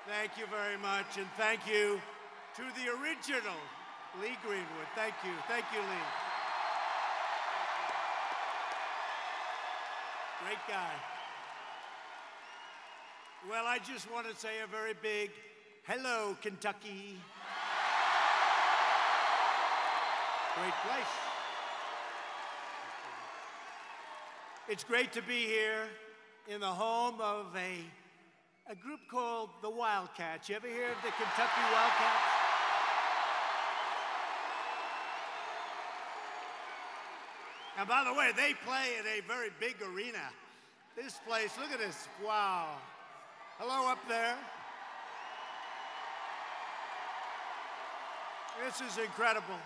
Thank you very much, and thank you to the original Lee Greenwood. Thank you. Thank you, Lee. Great guy. Well, I just want to say a very big hello, Kentucky. Great place. It's great to be here in the home of a group called the Wildcats. You ever hear of the Kentucky Wildcats? And by the way, they play in a very big arena. This place, look at this, wow. Hello up there. This is incredible.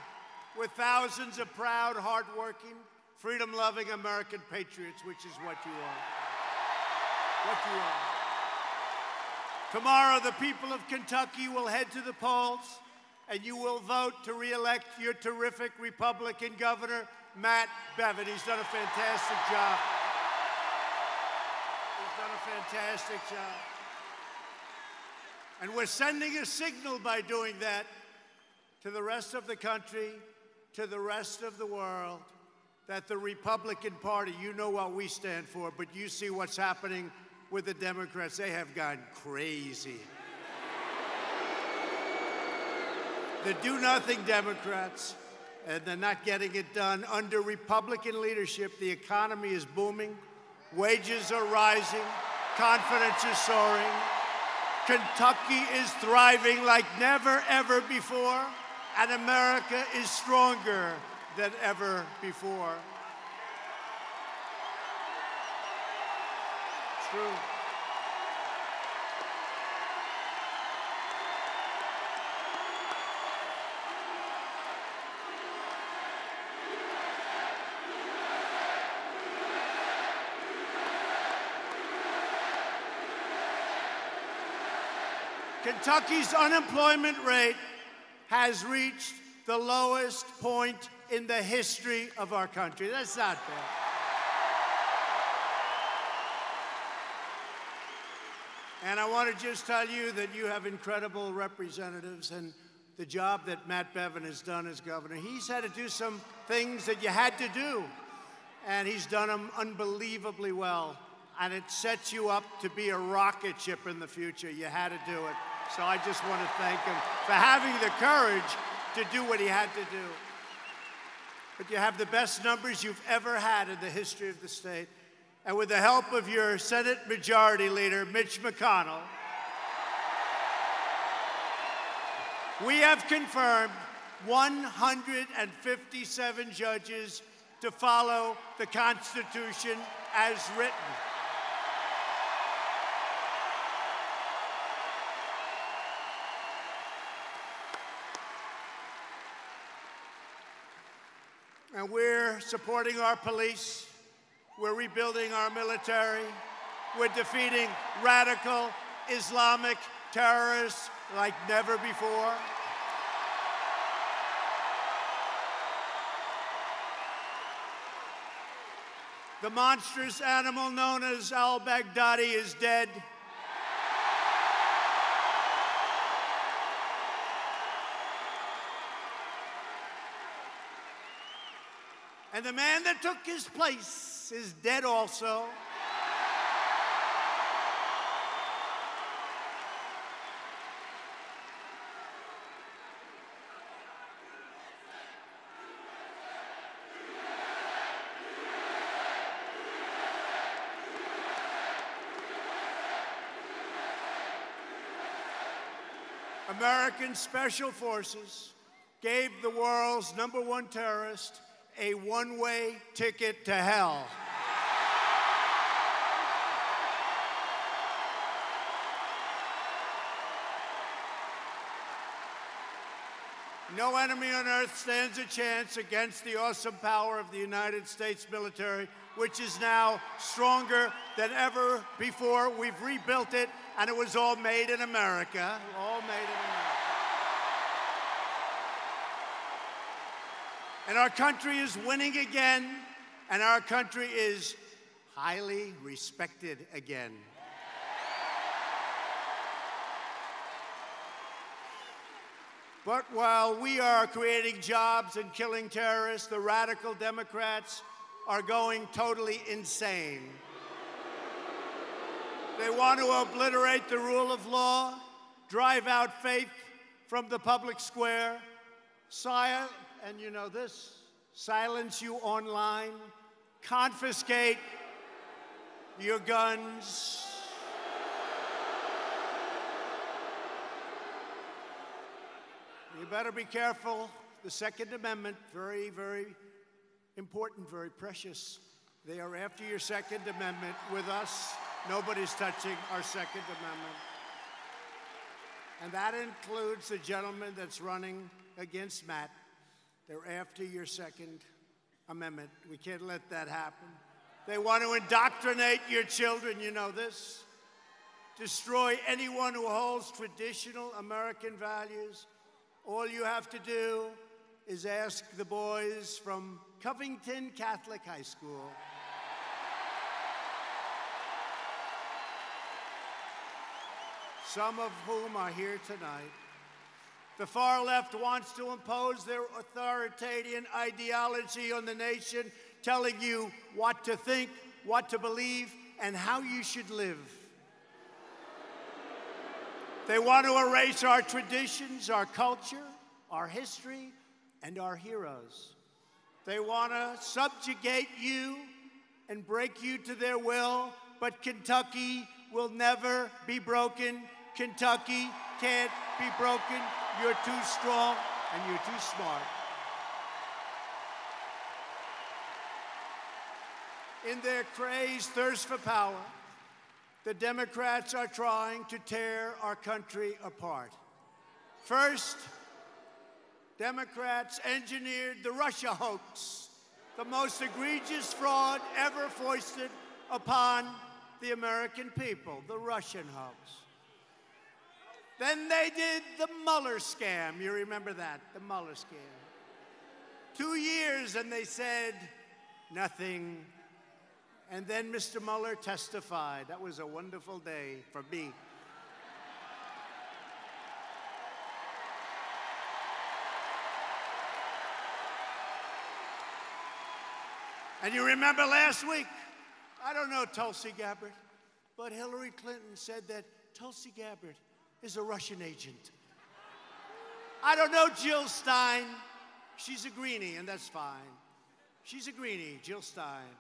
With thousands of proud, hardworking, freedom-loving American patriots, which is what you are. What you are. Tomorrow, the people of Kentucky will head to the polls, and you will vote to re-elect your terrific Republican governor, Matt Bevin. He's done a fantastic job. He's done a fantastic job. And we're sending a signal by doing that to the rest of the country, to the rest of the world, that the Republican Party, you know what we stand for, but you see what's happening with the Democrats. They have gone crazy. The do-nothing Democrats, and they're not getting it done. Under Republican leadership, the economy is booming, wages are rising, confidence is soaring. Kentucky is thriving like never, ever before, and America is stronger than ever before. True. Kentucky's unemployment rate has reached the lowest point in the history of our country. That's not bad. And I want to just tell you that you have incredible representatives, and the job that Matt Bevin has done as governor, he's had to do some things that you had to do, and he's done them unbelievably well. And it sets you up to be a rocket ship in the future. You had to do it. So I just want to thank him for having the courage to do what he had to do. But you have the best numbers you've ever had in the history of the state. And with the help of your Senate Majority Leader, Mitch McConnell, we have confirmed 157 judges to follow the Constitution as written. And we're supporting our police. We're rebuilding our military. We're defeating radical Islamic terrorists like never before. The monstrous animal known as al-Baghdadi is dead. And the man that took his place is dead also. American Special Forces gave the world's #1 terrorist a one-way ticket to hell. No enemy on earth stands a chance against the awesome power of the United States military, which is now stronger than ever before. We've rebuilt it, and it was all made in America. All made in America. And our country is winning again, and our country is highly respected again. But while we are creating jobs and killing terrorists, the radical Democrats are going totally insane. They want to obliterate the rule of law, drive out faith from the public square, and you know this, silence you online, confiscate your guns. You better be careful. The Second Amendment, very, very important, very precious. They are after your Second Amendment. With us, nobody's touching our Second Amendment. And that includes the gentleman that's running against Matt. They're after your Second Amendment. We can't let that happen. They want to indoctrinate your children, you know this. Destroy anyone who holds traditional American values. All you have to do is ask the boys from Covington Catholic High School. Some of whom are here tonight. The far left wants to impose their authoritarian ideology on the nation, telling you what to think, what to believe, and how you should live. They want to erase our traditions, our culture, our history, and our heroes. They want to subjugate you and break you to their will, but Kentucky will never be broken. Kentucky can't be broken. You're too strong and you're too smart. In their crazed thirst for power, the Democrats are trying to tear our country apart. First, Democrats engineered the Russia hoax, the most egregious fraud ever foisted upon the American people, the Russian hoax. Then they did the Mueller scam. You remember that, the Mueller scam. 2 years and they said nothing. And then Mr. Mueller testified. That was a wonderful day for me. And you remember last week, I don't know Tulsi Gabbard, but Hillary Clinton said that Tulsi Gabbard is a Russian agent. I don't know Jill Stein. She's a greenie, and that's fine. She's a greenie, Jill Stein.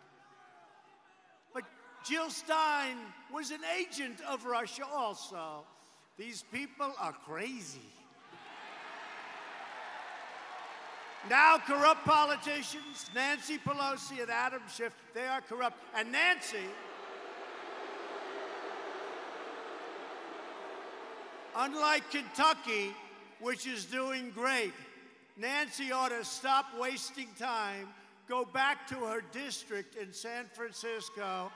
But Jill Stein was an agent of Russia also. These people are crazy. Now corrupt politicians, Nancy Pelosi and Adam Schiff, they are corrupt. And Nancy, unlike Kentucky, which is doing great, Nancy ought to stop wasting time, go back to her district in San Francisco,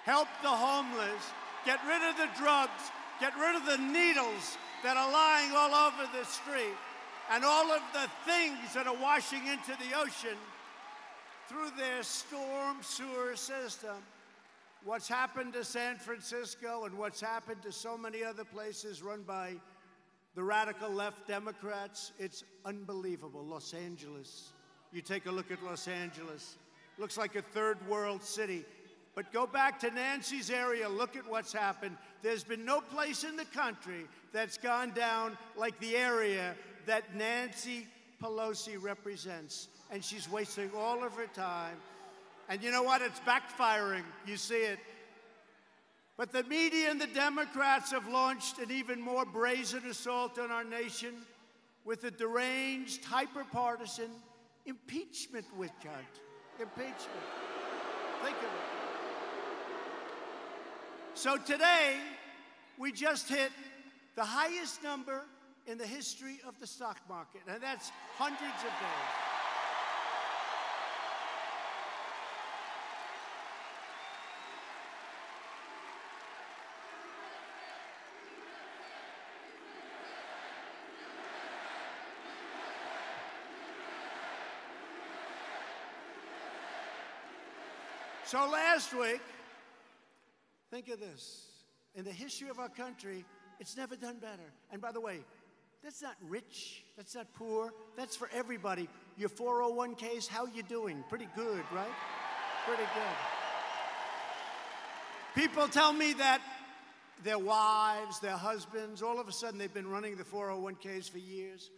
help the homeless, get rid of the drugs, get rid of the needles that are lying all over the street, and all of the things that are washing into the ocean through their storm sewer system. What's happened to San Francisco and what's happened to so many other places run by the radical left Democrats, it's unbelievable. Los Angeles. You take a look at Los Angeles. Looks like a third world city. But go back to Nancy's area, look at what's happened. There's been no place in the country that's gone down like the area that Nancy Pelosi represents. And she's wasting all of her time. And you know what? It's backfiring. You see it. But the media and the Democrats have launched an even more brazen assault on our nation with a deranged, hyper-partisan impeachment witch hunt. Impeachment. Think of it. So today, we just hit the highest number in the history of the stock market, and that's hundreds of days. So last week, think of this. In the history of our country, it's never done better. And by the way, That's not rich. That's not poor. That's for everybody. Your 401ks, how you doing? Pretty good, right? Pretty good. People tell me that their wives, their husbands, all of a sudden they've been running the 401ks for years,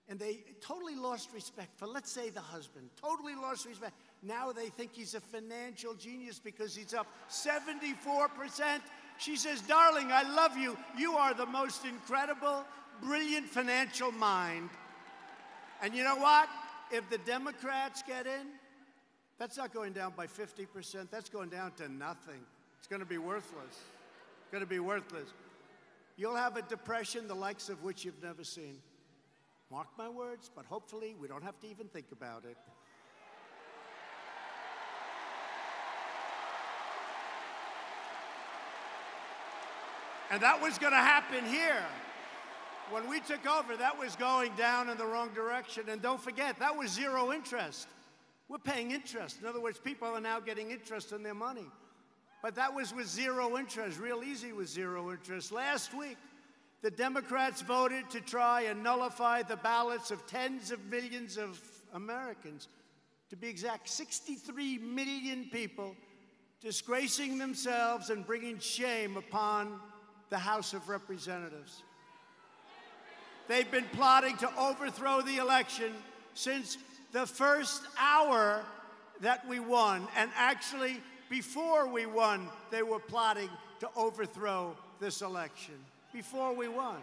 and they totally lost respect for, let's say, the husband. Totally lost respect. Now they think he's a financial genius because he's up 74%. She says, darling, I love you. You are the most incredible, brilliant financial mind. And you know what? If the Democrats get in, that's not going down by 50%. That's going down to nothing. It's going to be worthless. It's going to be worthless. You'll have a depression the likes of which you've never seen. Mark my words, but hopefully we don't have to even think about it. And that was going to happen here. When we took over, that was going down in the wrong direction. And don't forget, that was zero interest. We're paying interest. In other words, people are now getting interest on their money. But that was with zero interest, real easy with zero interest. Last week, the Democrats voted to try and nullify the ballots of tens of millions of Americans. To be exact, 63 million people disgracing themselves and bringing shame upon the House of Representatives. They've been plotting to overthrow the election since the first hour that we won. And actually, before we won, they were plotting to overthrow this election. Before we won.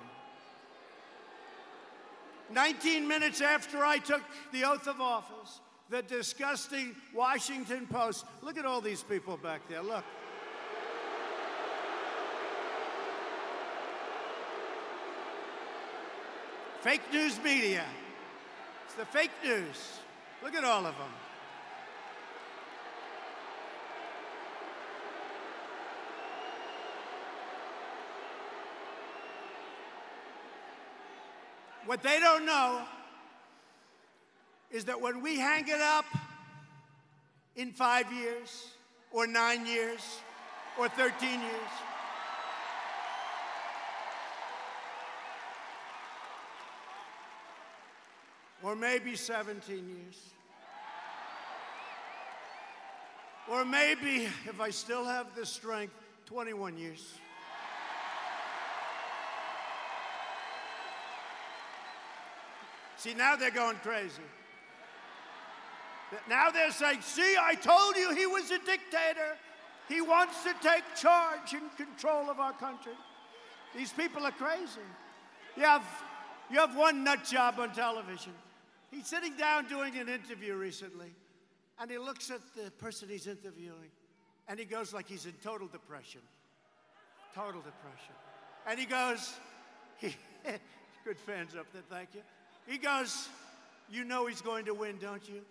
19 minutes after I took the oath of office, the disgusting Washington Post, look at all these people back there, look. Fake news media. It's the fake news. Look at all of them. What they don't know is that when we hang it up in 5 years, or 9 years, or 13 years, or maybe 17 years. Or maybe, if I still have the strength, 21 years. See, now they're going crazy. Now they're saying, see, I told you he was a dictator. He wants to take charge and control of our country. These people are crazy. You have one nut job on television. He's sitting down doing an interview recently, and he looks at the person he's interviewing, and he goes like he's in total depression. Total depression. And he goes, good fans up there, thank you. He goes, you know he's going to win, don't you?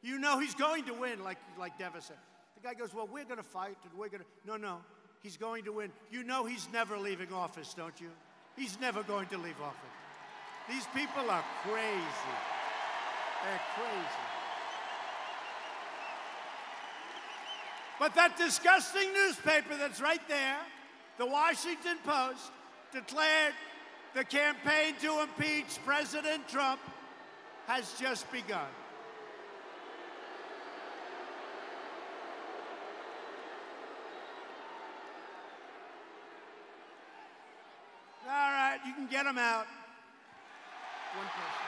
You know he's going to win, like Devis said. The guy goes, well, we're going to fight, and we're going to... No, he's going to win. You know he's never leaving office, don't you? He's never going to leave office. These people are crazy. They're crazy. But that disgusting newspaper that's right there, the Washington Post, declared the campaign to impeach President Trump has just begun. All right, you can get him out. One person.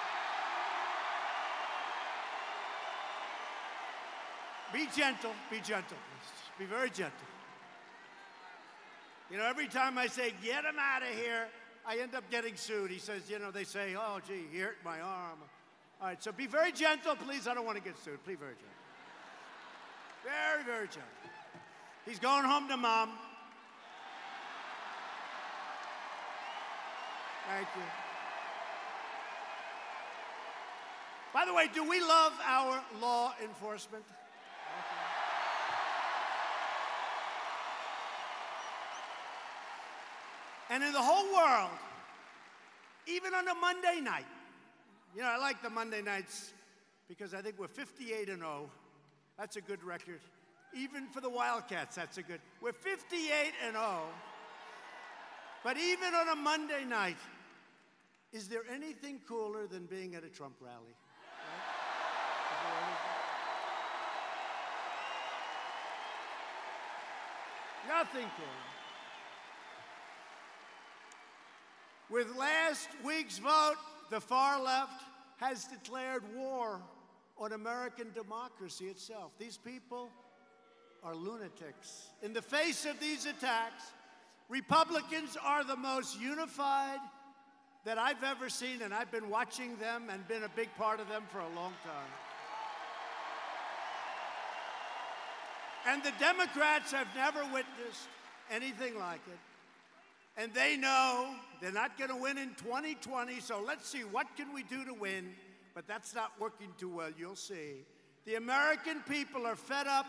Be gentle, please. Be very gentle. You know, every time I say, get him out of here, I end up getting sued. He says, you know, they say, oh, gee, he hurt my arm. All right, so be very gentle, please. I don't want to get sued. Be very gentle. Very, very gentle. He's going home to Mom. Thank you. By the way, do we love our law enforcement? And in the whole world, even on a Monday night, you know, I like the Monday nights because I think we're 58-0. That's a good record. Even for the Wildcats, that's a good. We're 58-0. But even on a Monday night, Is there anything cooler than being at a Trump rally? Right? Nothing cooler. With last week's vote, the far left has declared war on American democracy itself. These people are lunatics. In the face of these attacks, Republicans are the most unified that I've ever seen, and I've been watching them and been a big part of them for a long time. And the Democrats have never witnessed anything like it. And they know they're not going to win in 2020, so let's see, what can we do to win? But that's not working too well, you'll see. The American people are fed up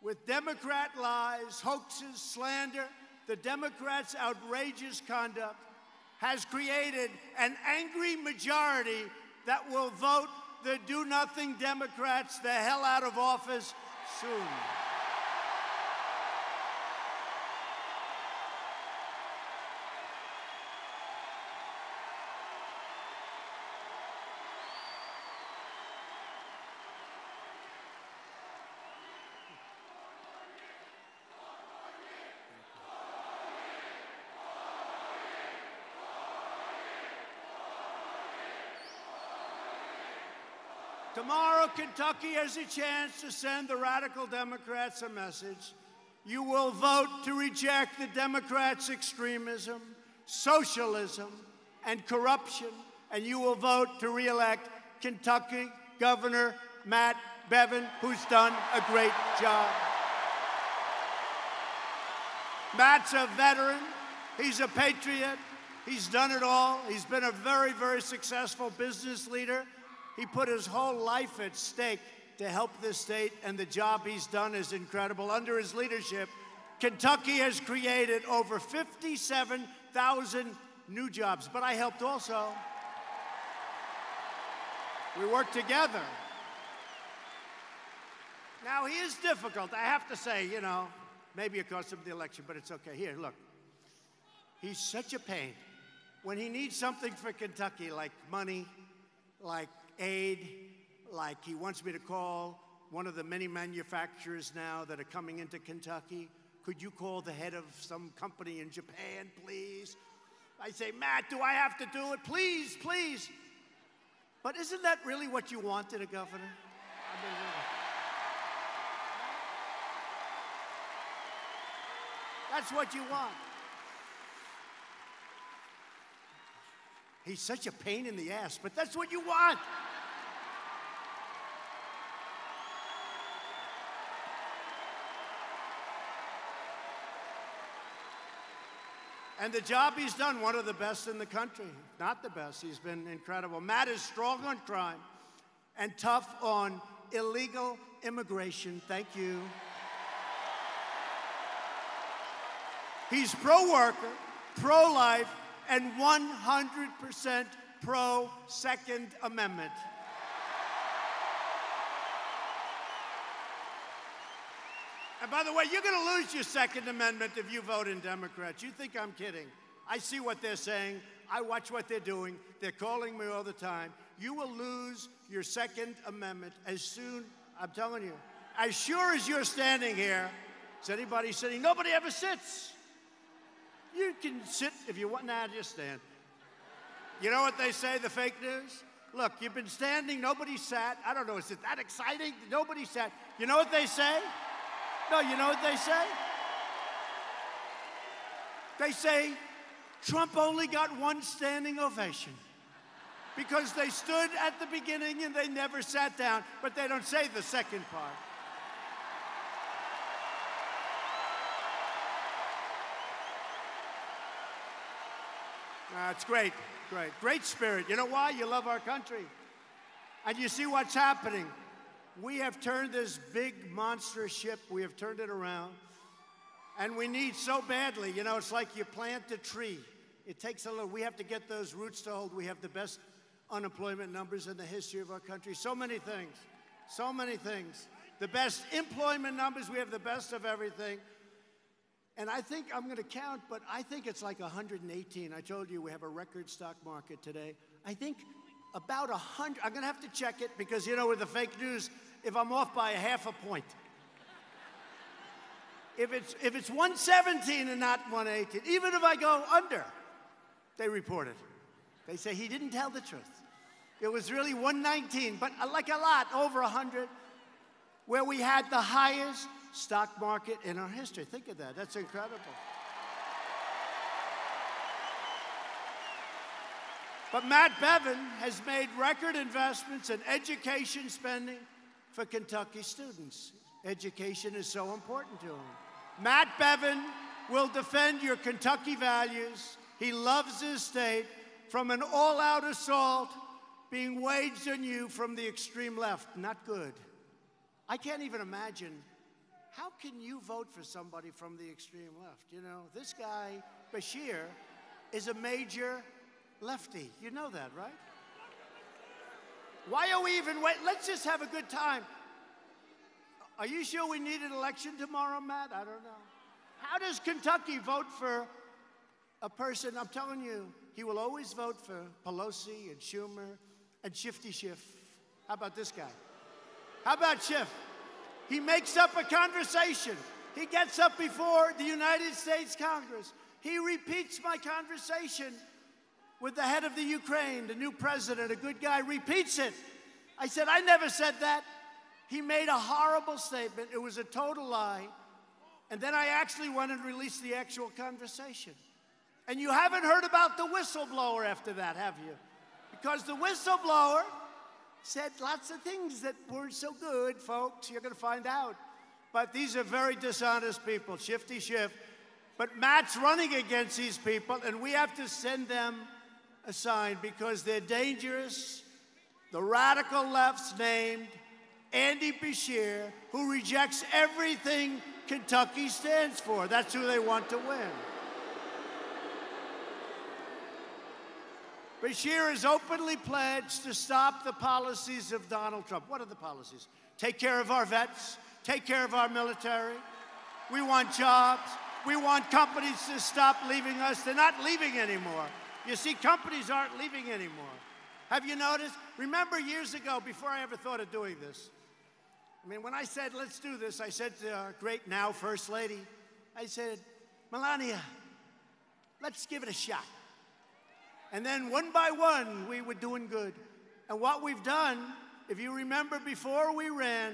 with Democrat lies, hoaxes, slander. The Democrats' outrageous conduct has created an angry majority that will vote the do-nothing Democrats the hell out of office soon. Tomorrow, Kentucky has a chance to send the radical Democrats a message. You will vote to reject the Democrats' extremism, socialism, and corruption, and you will vote to re-elect Kentucky Governor Matt Bevin, who's done a great job. Matt's a veteran. He's a patriot. He's done it all. He's been a very, very successful business leader. He put his whole life at stake to help this state, and the job he's done is incredible. Under his leadership, Kentucky has created over 57,000 new jobs. But I helped also. We worked together. Now, he is difficult, I have to say, you know, maybe it cost him the election, but it's okay. Here, look. He's such a pain. When he needs something for Kentucky, like money, like aid, like he wants me to call one of the many manufacturers now that are coming into Kentucky. Could you call the head of some company in Japan, please? I say, Matt, do I have to do it? Please, please. But isn't that really what you wanted, a governor? I mean, that's what you want. He's such a pain in the ass, but that's what you want. And the job he's done, one of the best in the country. Not the best, he's been incredible. Matt is strong on crime and tough on illegal immigration. Thank you. He's pro-worker, pro-life, and 100% pro-Second Amendment. And by the way, you're going to lose your Second Amendment if you vote in Democrats. You think I'm kidding. I see what they're saying. I watch what they're doing. They're calling me all the time. You will lose your Second Amendment as soon, I'm telling you, as sure as you're standing here. Is anybody sitting? Nobody ever sits. You can sit if you want. Nah, just stand. You know what they say, the fake news? Look, you've been standing, nobody sat. I don't know, is it that exciting? Nobody sat. You know what they say? No, you know what they say? They say Trump only got one standing ovation because they stood at the beginning and they never sat down, but they don't say the second part. It's great, great. Great spirit. You know why? You love our country. And you see what's happening. We have turned this big monster ship, we have turned it around. And we need so badly, you know, it's like you plant a tree. It takes a little, we have to get those roots to hold. We have the best unemployment numbers in the history of our country. So many things, so many things. The best employment numbers, we have the best of everything. And I think I'm going to count, but I think it's like 118. I told you we have a record stock market today. I think about 100. I'm going to have to check it because, you know, with the fake news, if I'm off by a half a point. If it's 117 and not 118, even if I go under, they report it. They say he didn't tell the truth. It was really 119, but like a lot, over 100, where we had the highest stock market in our history. Think of that. That's incredible. But Matt Bevin has made record investments in education spending for Kentucky students. Education is so important to him. Matt Bevin will defend your Kentucky values. He loves his state from an all-out assault being waged on you from the extreme left. Not good. I can't even imagine, how can you vote for somebody from the extreme left? You know, this guy, Bashir, is a major lefty. You know that, right? Why are we even waiting? Let's just have a good time. Are you sure we need an election tomorrow, Matt? I don't know. How does Kentucky vote for a person? I'm telling you, he will always vote for Pelosi and Schumer and Shifty Schiff. How about this guy? How about Schiff? He makes up a conversation. He gets up before the United States Congress. He repeats my conversation with the head of the Ukraine, the new president, a good guy, repeats it. I said, I never said that. He made a horrible statement. It was a total lie. And then I actually went and released the actual conversation. And you haven't heard about the whistleblower after that, have you? Because the whistleblower said lots of things that weren't so good, folks. You're going to find out. But these are very dishonest people, Shifty Schiff. But Matt's running against these people, and we have to send them a sign because they're dangerous. The radical left's named Andy Bashir, who rejects everything Kentucky stands for. That's who they want to win. Bashir has openly pledged to stop the policies of Donald Trump. What are the policies? Take care of our vets, take care of our military. We want jobs. We want companies to stop leaving us. They're not leaving anymore. You see, companies aren't leaving anymore. Have you noticed? Remember years ago, before I ever thought of doing this, I mean, when I said, let's do this, I said to our great now First Lady, I said, Melania, let's give it a shot. And then one by one, we were doing good. And what we've done, if you remember before we ran,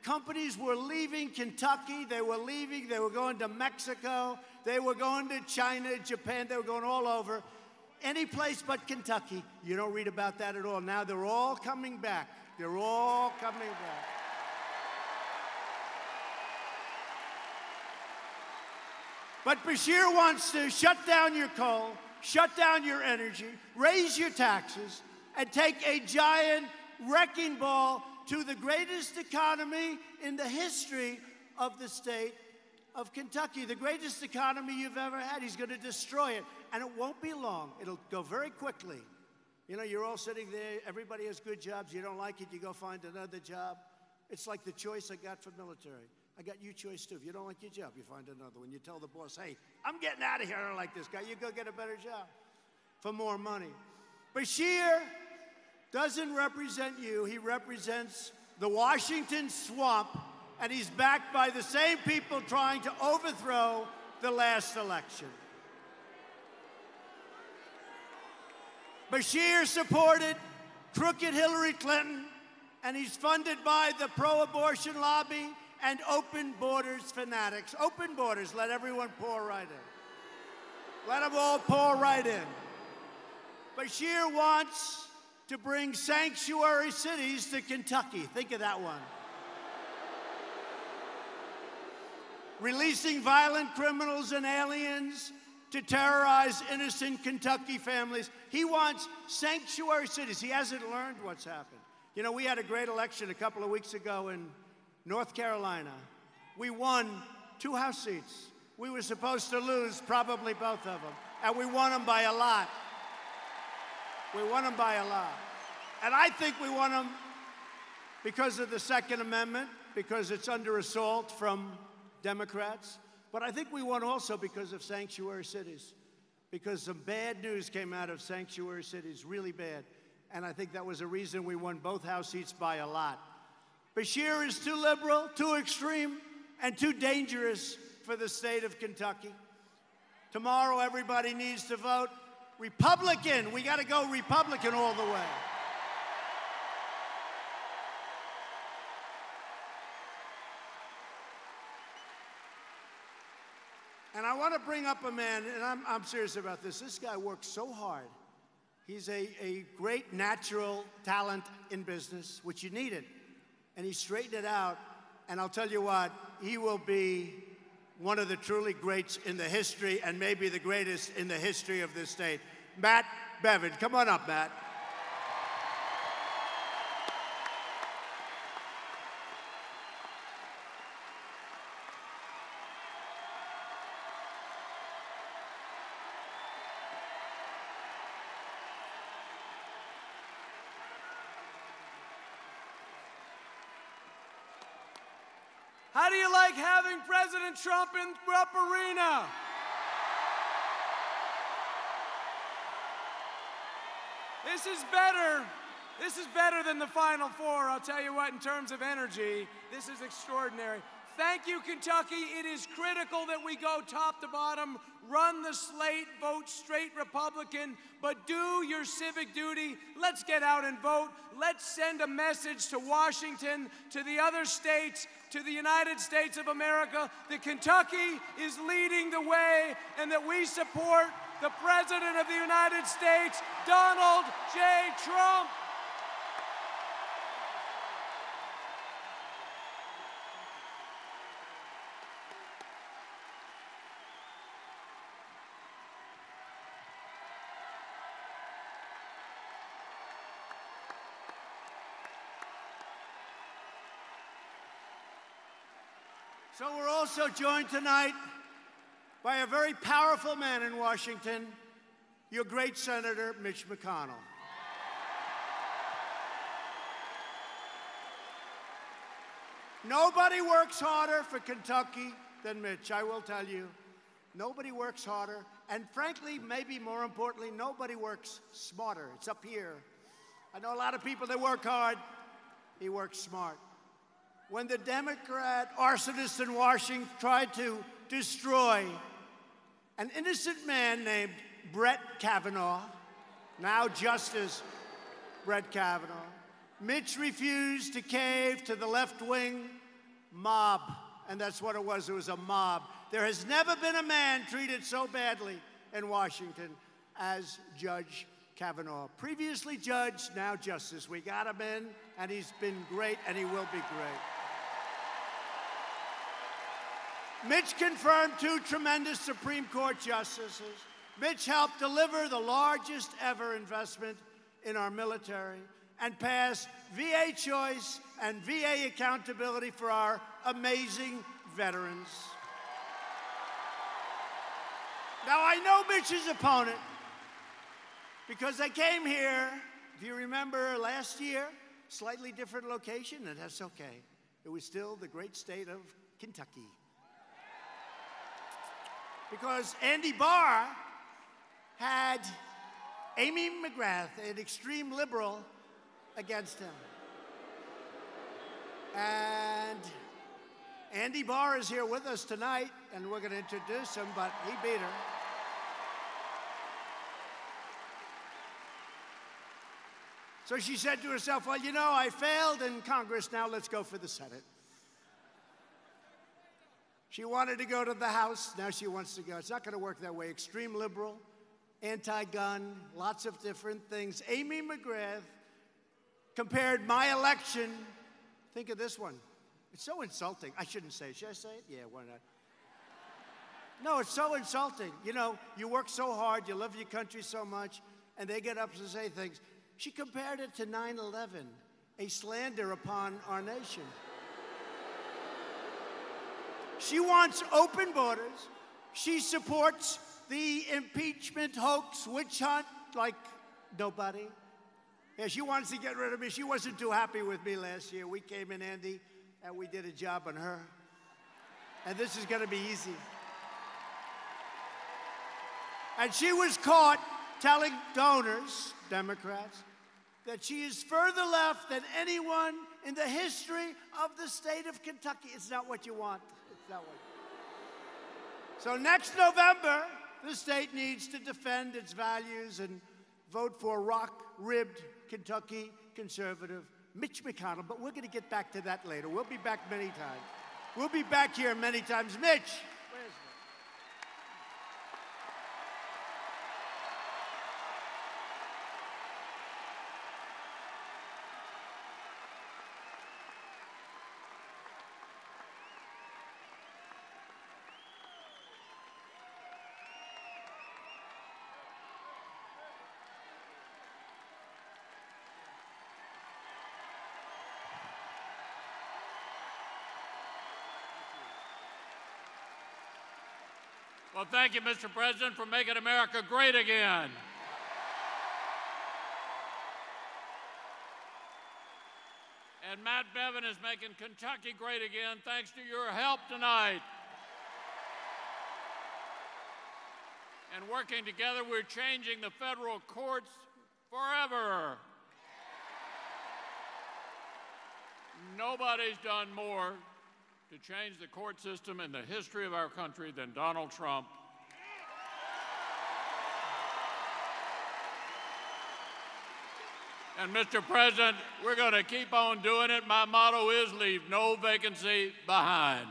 companies were leaving Kentucky, they were leaving, they were going to Mexico, they were going to China, Japan, they were going all over. Any place but Kentucky. You don't read about that at all. Now they're all coming back. They're all coming back. But Bashir wants to shut down your coal, shut down your energy, raise your taxes, and take a giant wrecking ball to the greatest economy in the history of the state of Kentucky, the greatest economy you've ever had. He's going to destroy it, and it won't be long. It'll go very quickly. You know, you're all sitting there. Everybody has good jobs. You don't like it, you go find another job. It's like the choice I got for military. I got you choice, too. If you don't like your job, you find another one. You tell the boss, hey, I'm getting out of here. I don't like this guy. You go get a better job for more money. Bashir doesn't represent you. He represents the Washington swamp, and he's backed by the same people trying to overthrow the last election. Bashir supported crooked Hillary Clinton, and he's funded by the pro-abortion lobby and open borders fanatics. Open borders, let everyone pour right in. Let them all pour right in. Bashir wants to bring sanctuary cities to Kentucky. Think of that one. Releasing violent criminals and aliens to terrorize innocent Kentucky families. He wants sanctuary cities. He hasn't learned what's happened. You know, we had a great election a couple of weeks ago in North Carolina. We won 2 House seats. We were supposed to lose probably both of them, and we won them by a lot. We won them by a lot. And I think we won them because of the Second Amendment, because it's under assault from Democrats. But I think we won also because of sanctuary cities, because some bad news came out of sanctuary cities, really bad. And I think that was a reason we won both House seats by a lot. Bashir is too liberal, too extreme, and too dangerous for the state of Kentucky. Tomorrow, everybody needs to vote Republican. We got to go Republican all the way. And I want to bring up a man, and I'm serious about this. This guy works so hard. He's a great natural talent in business, which you needed. And he straightened it out. And I'll tell you what, he will be one of the truly greats in the history, and maybe the greatest in the history of this state. Matt Bevin. Come on up, Matt. How do you like having President Trump in Rupp Arena? This is better. This is better than the Final Four. I'll tell you what, in terms of energy, this is extraordinary. Thank you, Kentucky. It is critical that we go top to bottom, run the slate, vote straight Republican, but do your civic duty. Let's get out and vote. Let's send a message to Washington, to the other states, to the United States of America that Kentucky is leading the way and that we support the President of the United States, Donald J. Trump. So we're also joined tonight by a very powerful man in Washington, your great Senator, Mitch McConnell. Nobody works harder for Kentucky than Mitch, I will tell you. Nobody works harder, and frankly, maybe more importantly, nobody works smarter. It's up here. I know a lot of people that work hard. He works smart. When the Democrat arsonist in Washington tried to destroy an innocent man named Brett Kavanaugh, now Justice Brett Kavanaugh, Mitch refused to cave to the left-wing mob, and that's what it was. It was a mob. There has never been a man treated so badly in Washington as Judge Kavanaugh. Previously judge, now justice. We got him in, and he's been great, and he will be great. Mitch confirmed 2 tremendous Supreme Court justices. Mitch helped deliver the largest ever investment in our military and pass VA choice and VA accountability for our amazing veterans. Now, I know Mitch's opponent because they came here, if you remember last year, slightly different location, and that's okay. It was still the great state of Kentucky. Because Andy Barr had Amy McGrath, an extreme liberal, against him. And Andy Barr is here with us tonight, and we're going to introduce him, but he beat her. So she said to herself, well, you know, I failed in Congress, now let's go for the Senate. She wanted to go to the House, now she wants to go. It's not going to work that way. Extreme liberal, anti-gun, lots of different things. Amy McGrath compared my election, think of this one. It's so insulting. I shouldn't say it. Should I say it? Yeah, why not? No, it's so insulting. You know, you work so hard, you love your country so much, and they get up to say things. She compared it to 9/11, a slander upon our nation. She wants open borders. She supports the impeachment hoax, witch hunt, like nobody. Yeah, she wants to get rid of me. She wasn't too happy with me last year. We came in, Andy, and we did a job on her. And this is going to be easy. And she was caught telling donors, Democrats, that she is further left than anyone in the history of the state of Kentucky. It's not what you want. It's not what you want. So next November, the state needs to defend its values and vote for rock-ribbed Kentucky conservative Mitch McConnell. But we're going to get back to that later. We'll be back many times. We'll be back here many times. Mitch. Where's Mitch? Well, thank you, Mr. President, for making America great again. And Matt Bevin is making Kentucky great again thanks to your help tonight. And working together, we're changing the federal courts forever. Nobody's done more to change the court system in the history of our country than Donald Trump. And Mr. President, we're going to keep on doing it. My motto is leave no vacancy behind.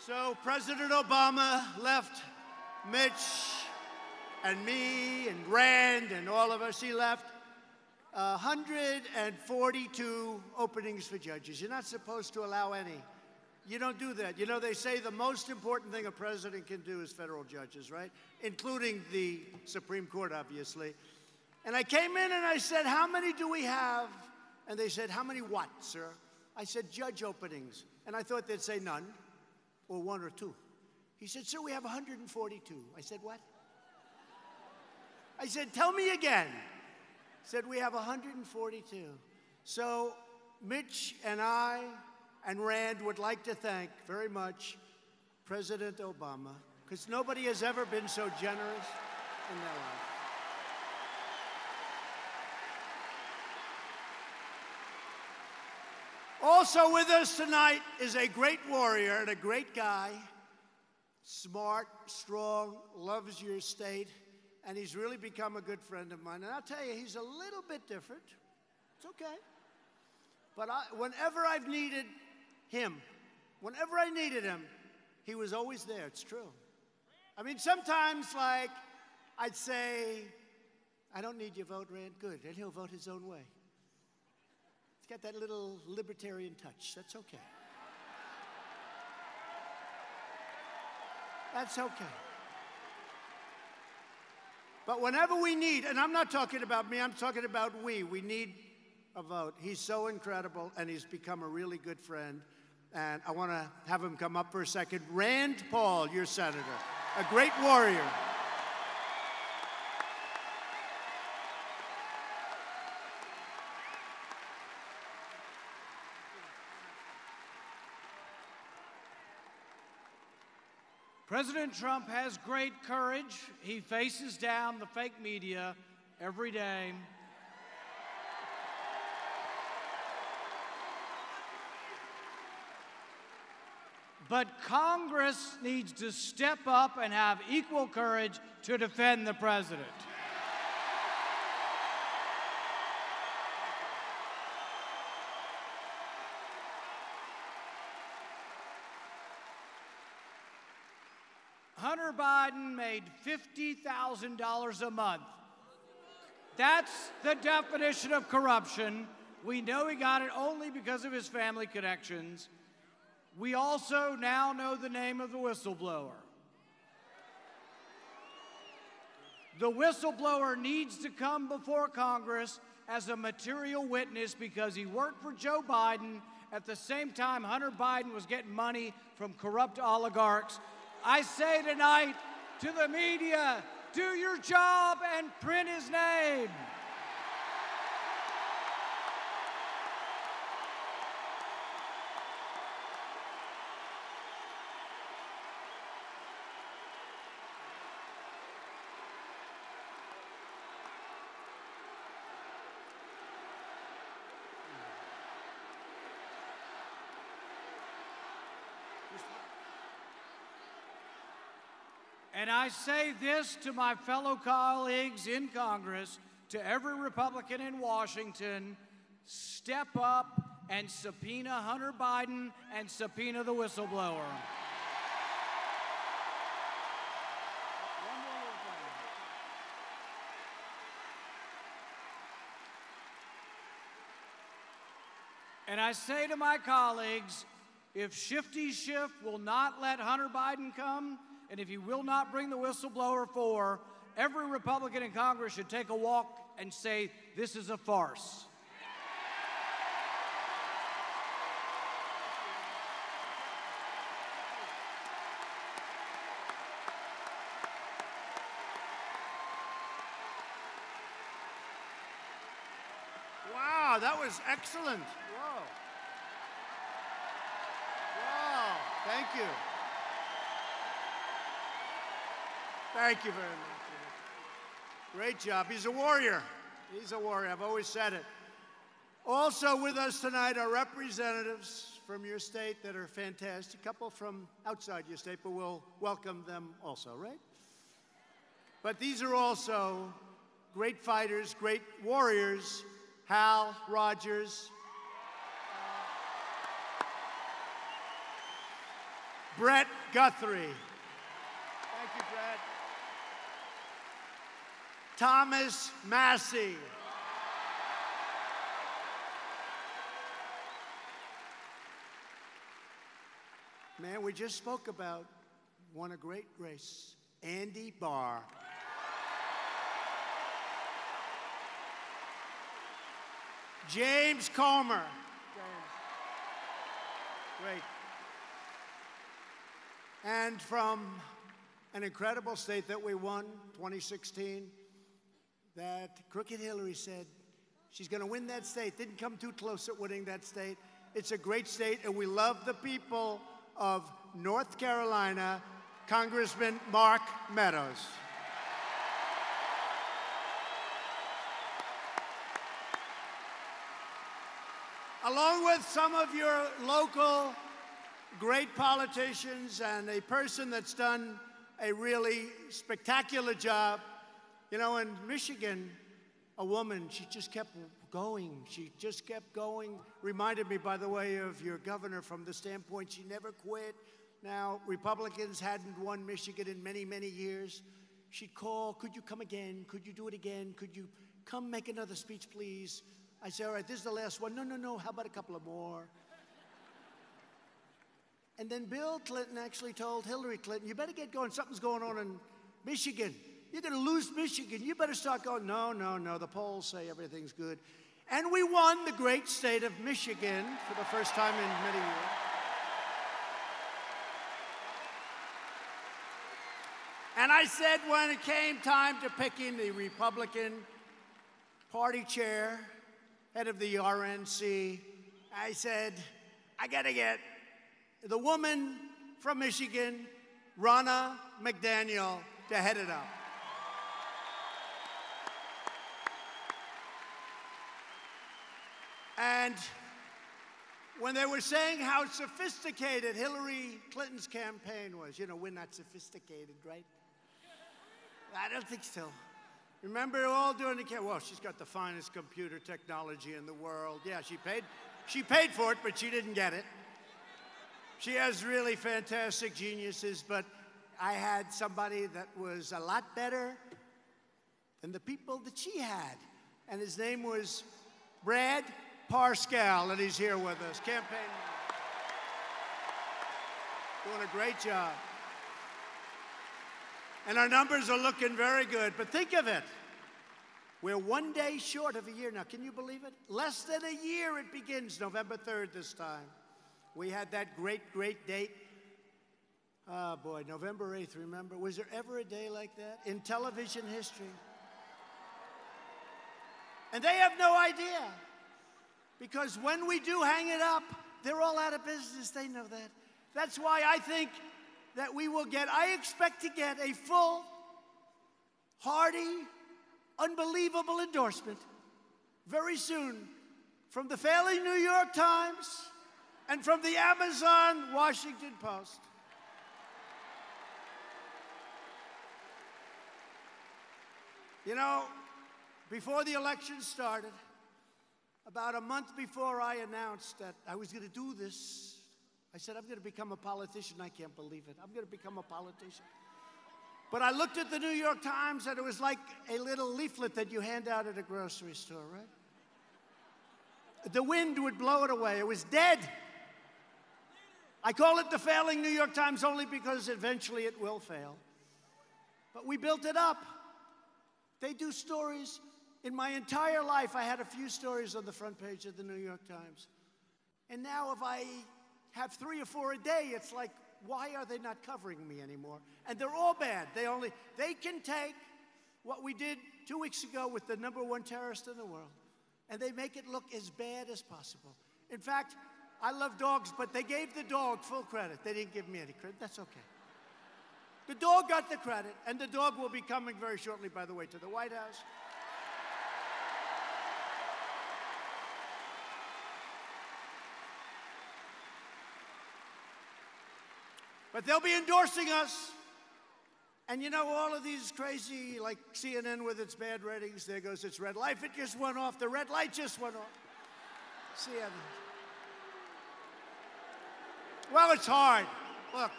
So President Obama left Mitch and me and Rand and all of us. He left 142 openings for judges. You're not supposed to allow any. You don't do that. You know, they say the most important thing a president can do is federal judges, right? Including the Supreme Court, obviously. And I came in and I said, how many do we have? And they said, how many what, sir? I said, judge openings. And I thought they'd say none. Or one or two. He said, sir, we have 142. I said, what? I said, tell me again. He said, we have 142. So Mitch and I and Rand would like to thank very much President Obama, because nobody has ever been so generous in their life. Also with us tonight is a great warrior and a great guy, smart, strong, loves your state, and he's really become a good friend of mine. And I'll tell you, he's a little bit different. It's okay. But whenever I've needed him, whenever I needed him, he was always there. It's true. I mean, sometimes, like, I'd say, I don't need your vote, Rand. Good. And he'll vote his own way. Got that little libertarian touch. That's okay. That's okay. But whenever we need, and I'm not talking about me, I'm talking about we need a vote. He's so incredible, and he's become a really good friend. And I want to have him come up for a second. Rand Paul, your senator, a great warrior. President Trump has great courage. He faces down the fake media every day. But Congress needs to step up and have equal courage to defend the president. Hunter Biden made $50,000 a month. That's the definition of corruption. We know he got it only because of his family connections. We also now know the name of the whistleblower. The whistleblower needs to come before Congress as a material witness because he worked for Joe Biden at the same time Hunter Biden was getting money from corrupt oligarchs. I say tonight to the media, do your job and print his name. And I say this to my fellow colleagues in Congress, to every Republican in Washington: step up and subpoena Hunter Biden and subpoena the whistleblower. And I say to my colleagues, if Shifty Schiff will not let Hunter Biden come, and if he will not bring the whistleblower forward, every Republican in Congress should take a walk and say, this is a farce. Wow, that was excellent. Whoa. Wow, thank you. Thank you very much. Great job. He's a warrior. He's a warrior. I've always said it. Also with us tonight are representatives from your state that are fantastic. A couple from outside your state, but we'll welcome them also, right? But these are also great fighters, great warriors. Hal Rogers, Brett Guthrie. Thank you, Brett. Thomas Massey. Man, we just spoke about, won a great race, Andy Barr. James Comer. Great. And from an incredible state that we won, 2016, that Crooked Hillary said she's going to win that state. Didn't come too close at winning that state. It's a great state, and we love the people of North Carolina, Congressman Mark Meadows. Along with some of your local great politicians and a person that's done a really spectacular job. You know, in Michigan, a woman, she just kept going. She just kept going. Reminded me, by the way, of your governor from the standpoint she never quit. Now, Republicans hadn't won Michigan in many, many years. She'd call, could you come again? Could you do it again? Could you come make another speech, please? I said, all right, this is the last one. No, no, no, how about a couple of more? And then Bill Clinton actually told Hillary Clinton, you better get going. Something's going on in Michigan. You're going to lose Michigan. You better start going. No, no, no. The polls say everything's good. And we won the great state of Michigan for the first time in many years. And I said when it came time to picking the Republican Party chair, head of the RNC, I said, I got to get the woman from Michigan, Ronna McDaniel, to head it up. And when they were saying how sophisticated Hillary Clinton's campaign was, you know, we're not sophisticated, right? I don't think so. Remember all doing the campaign? Well, she's got the finest computer technology in the world. Yeah, she paid for it, but she didn't get it. She has really fantastic geniuses, but I had somebody that was a lot better than the people that she had. And his name was Brad Parscale, and he's here with us. Campaign doing a great job. And our numbers are looking very good. But think of it. We're one day short of a year now. Can you believe it? Less than a year it begins, November 3rd this time. We had that great, great date. Oh, boy, November 8th, remember? Was there ever a day like that in television history? And they have no idea. Because when we do hang it up, they're all out of business. They know that. That's why I think that I expect to get a full, hearty, unbelievable endorsement very soon from the failing New York Times and from the Amazon Washington Post. You know, before the election started, about a month before I announced that I was going to do this, I said, I'm going to become a politician. I can't believe it. I'm going to become a politician. But I looked at the New York Times, and it was like a little leaflet that you hand out at a grocery store, right? The wind would blow it away. It was dead. I call it the failing New York Times only because eventually it will fail. But we built it up. They do stories. In my entire life, I had a few stories on the front page of the New York Times. And now if I have 3 or 4 a day, it's like, why are they not covering me anymore? And they're all bad. They can take what we did 2 weeks ago with the #1 terrorist in the world, and they make it look as bad as possible. In fact, I love dogs, but they gave the dog full credit. They didn't give me any credit. That's okay. The dog got the credit, and the dog will be coming very shortly, by the way, to the White House. But they'll be endorsing us. And you know, all of these crazy, like CNN with its bad ratings, there goes its red light. It just went off. The red light just went off. CNN. Well, it's hard. Look,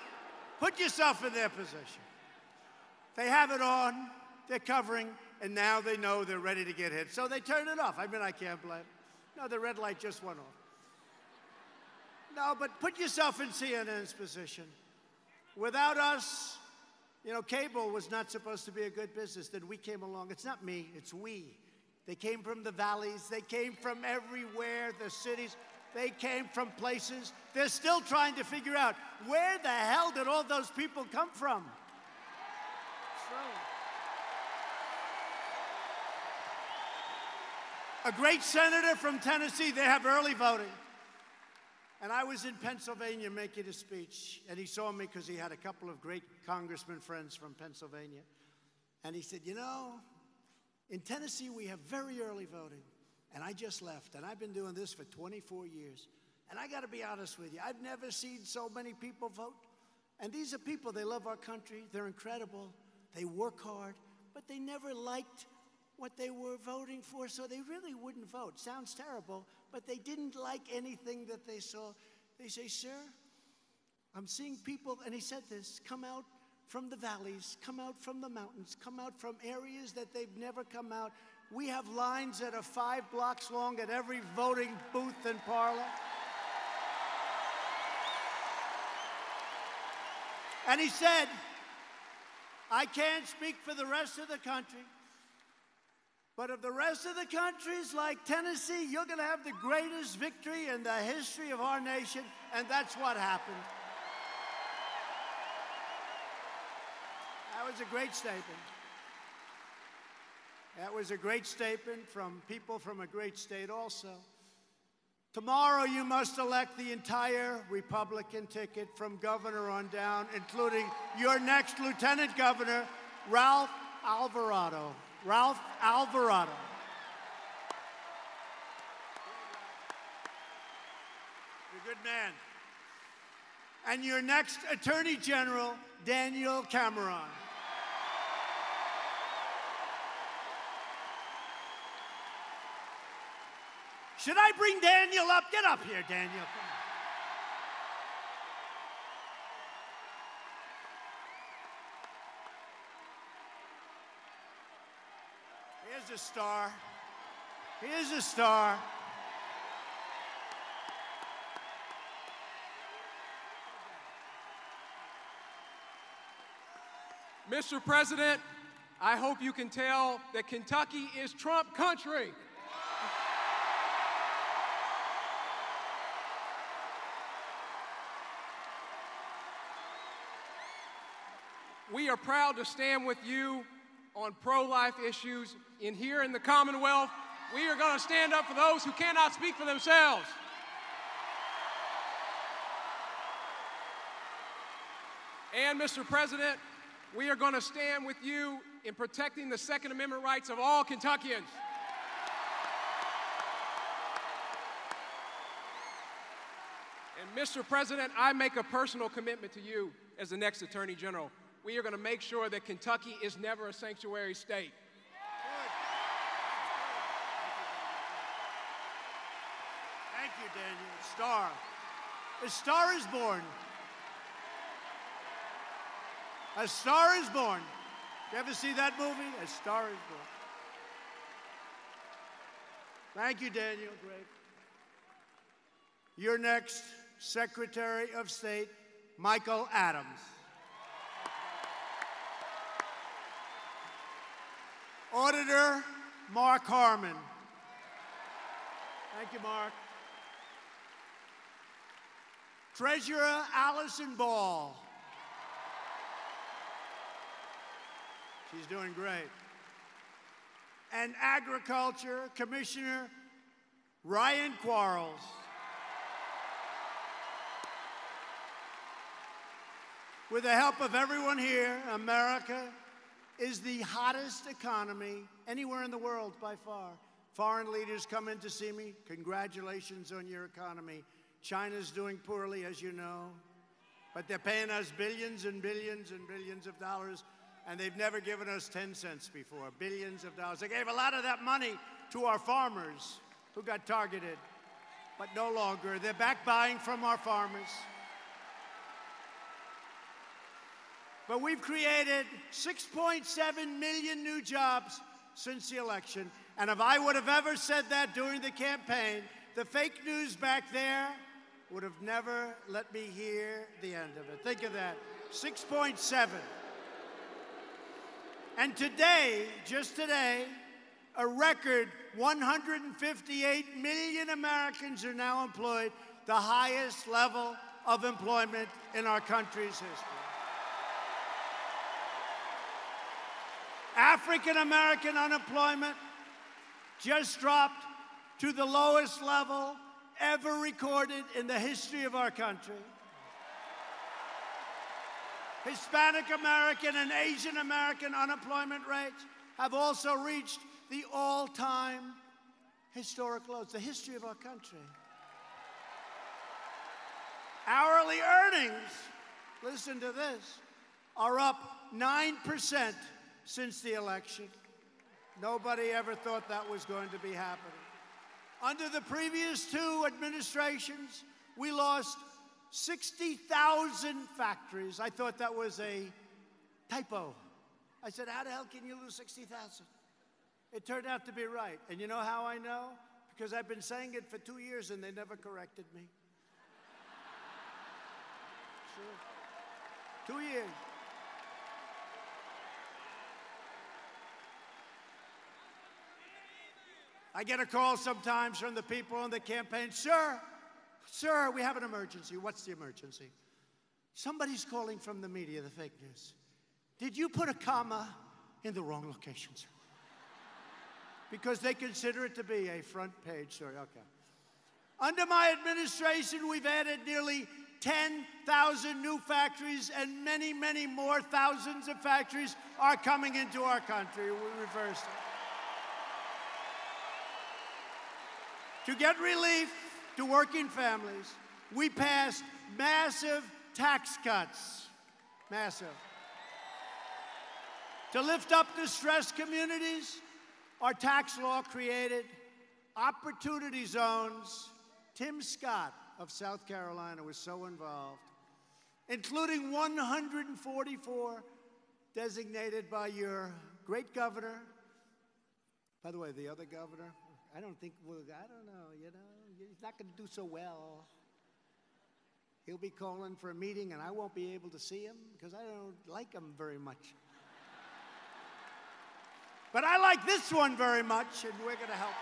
put yourself in their position. They have it on, they're covering, and now they know they're ready to get hit. So they turn it off. I mean, I can't blame them. No, the red light just went off. No, but put yourself in CNN's position. Without us, you know, cable was not supposed to be a good business. Then we came along. It's not me, it's we. They came from the valleys. They came from everywhere, the cities. They came from places. They're still trying to figure out, where the hell did all those people come from? A great senator from Tennessee, they have early voting. And I was in Pennsylvania making a speech, and he saw me because he had a couple of great congressman friends from Pennsylvania. And he said, you know, in Tennessee, we have very early voting. And I just left, and I've been doing this for 24 years. And I got to be honest with you, I've never seen so many people vote. And these are people, they love our country, they're incredible, they work hard, but they never liked what they were voting for, so they really wouldn't vote. Sounds terrible, but they didn't like anything that they saw. They say, sir, I'm seeing people, and he said this, come out from the valleys, come out from the mountains, come out from areas that they've never come out. We have lines that are 5 blocks long at every voting booth and parlor. And he said, I can't speak for the rest of the country, but if the rest of the country's like Tennessee, you're going to have the greatest victory in the history of our nation, and that's what happened. That was a great statement. That was a great statement from people from a great state also. Tomorrow you must elect the entire Republican ticket from governor on down, including your next lieutenant governor, Ralph Alvarado. Ralph Alvarado. You're a good man. And your next Attorney General, Daniel Cameron. Should I bring Daniel up? Get up here, Daniel. Come on. Here's a star. Here's a star. Mr. President, I hope you can tell that Kentucky is Trump country. we are proud to stand with you on pro-life issues here in the Commonwealth. We are going to stand up for those who cannot speak for themselves. And, Mr. President, we are going to stand with you in protecting the Second Amendment rights of all Kentuckians. And, Mr. President, I make a personal commitment to you as the next Attorney General. We are going to make sure that Kentucky is never a sanctuary state. Thank you, Daniel. Star. A star is born. A Star is Born. You ever see that movie? A Star is Born. Thank you, Daniel. Great. Your next, Secretary of State, Michael Adams. Auditor, Mark Harmon. Thank you, Mark. Treasurer, Allison Ball. She's doing great. And Agriculture Commissioner Ryan Quarles. With the help of everyone here, America is the hottest economy anywhere in the world by far. Foreign leaders come in to see me. Congratulations on your economy. China's doing poorly, as you know, but they're paying us billions and billions and billions of dollars. And they've never given us 10 cents before, billions of dollars. They gave a lot of that money to our farmers who got targeted, but no longer. They're back buying from our farmers. But we've created 6.7 million new jobs since the election. And if I would have ever said that during the campaign, the fake news back there would have never let me hear the end of it. Think of that, 6.7. And today, just today, a record 158 million Americans are now employed, the highest level of employment in our country's history. African-American unemployment just dropped to the lowest level ever recorded in the history of our country. Hispanic American and Asian American unemployment rates have also reached the all-time historic lows, the history of our country. Hourly earnings, listen to this, are up 9% since the election. Nobody ever thought that was going to be happening. Under the previous two administrations, we lost 60,000 factories. I thought that was a typo. I said, how the hell can you lose 60,000? It turned out to be right. And you know how I know? Because I've been saying it for 2 years and they never corrected me. Sure. 2 years. I get a call sometimes from the people on the campaign, Sir, we have an emergency. What's the emergency? Somebody's calling from the media, the fake news. Did you put a comma in the wrong location, sir? Because they consider it to be a front page story. Okay. Under my administration, we've added nearly 10,000 new factories, and many, many more thousands of factories are coming into our country. We reversed it. To get relief to working families, we passed massive tax cuts. Massive. To lift up distressed communities, our tax law created opportunity zones. Tim Scott of South Carolina was so involved, including 144 designated by your great governor. By the way, the other governor, I don't know, he's not going to do so well. He'll be calling for a meeting and I won't be able to see him because I don't like him very much. But I like this one very much, and we're going to help.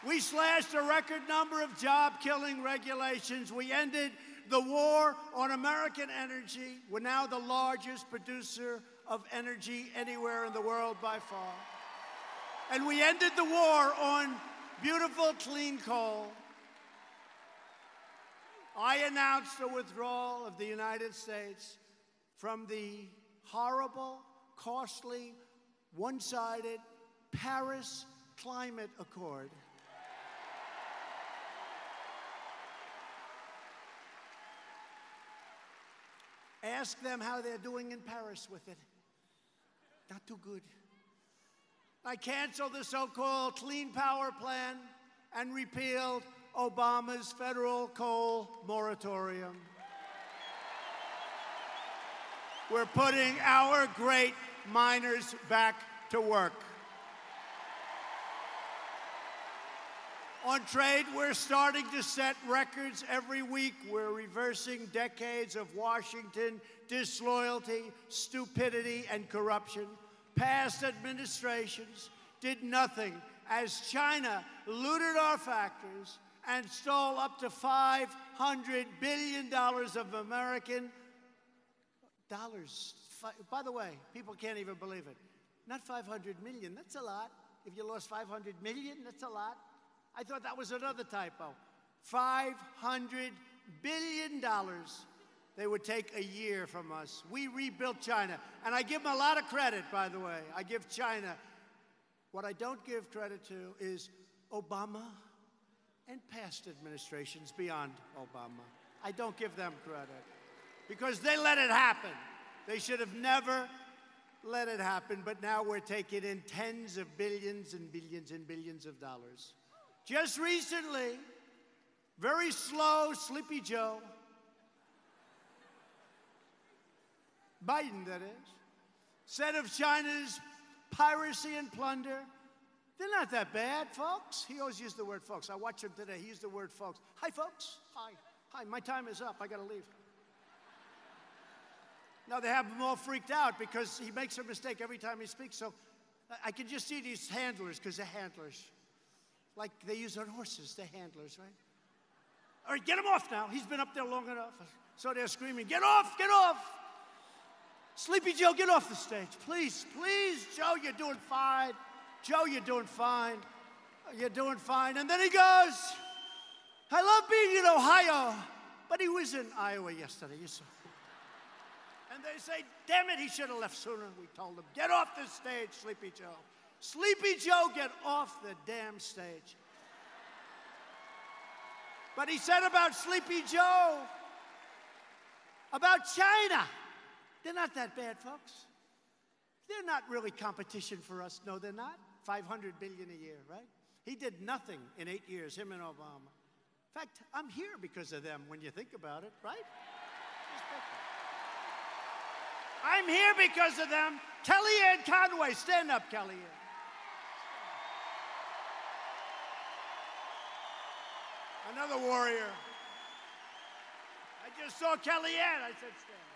We slashed a record number of job-killing regulations. We ended the war on American energy. We're now the largest producer of energy anywhere in the world by far. And we ended the war on beautiful, clean coal. I announced the withdrawal of the United States from the horrible, costly, one-sided Paris Climate Accord. Ask them how they're doing in Paris with it. Not too good. I canceled the so-called Clean Power Plan and repealed Obama's federal coal moratorium. We're putting our great miners back to work. On trade, we're starting to set records every week. We're reversing decades of Washington disloyalty, stupidity, and corruption. Past administrations did nothing as China looted our factories and stole up to $500 billion of American dollars. By the way, people can't even believe it. Not 500 million, that's a lot. If you lost 500 million, that's a lot. I thought that was another typo. $500 billion they would take a year from us. We rebuilt China. And I give them a lot of credit, by the way. I give China. What I don't give credit to is Obama and past administrations beyond Obama. I don't give them credit because they let it happen. They should have never let it happen, but now we're taking in tens of billions and billions and billions of dollars. Just recently, very slow, Sleepy Joe, Biden, that is, said of China's piracy and plunder, they're not that bad, folks. He always used the word folks. I watched him today. He used the word folks. Hi, folks. Hi. Hi, my time is up. I got to leave. Now, they have him all freaked out because he makes a mistake every time he speaks. So I can just see these handlers, because they're handlers. Like they use on horses, they're handlers, right? All right, get him off now. He's been up there long enough. So they're screaming, get off, get off. Sleepy Joe, get off the stage. Please, please, Joe, you're doing fine. Joe, you're doing fine. You're doing fine. And then he goes, I love being in Ohio. But he was in Iowa yesterday, you saw. And they say, damn it, he should have left sooner. We told him, get off the stage, Sleepy Joe. Sleepy Joe, get off the damn stage. But he said about Sleepy Joe, about China, they're not that bad, folks. They're not really competition for us. No, they're not. $500 billion a year, right? He did nothing in 8 years, him and Obama. In fact, I'm here because of them when you think about it, right? I'm here because of them. Kellyanne Conway, stand up, Kellyanne. Another warrior. I just saw Kellyanne. I said, stand up.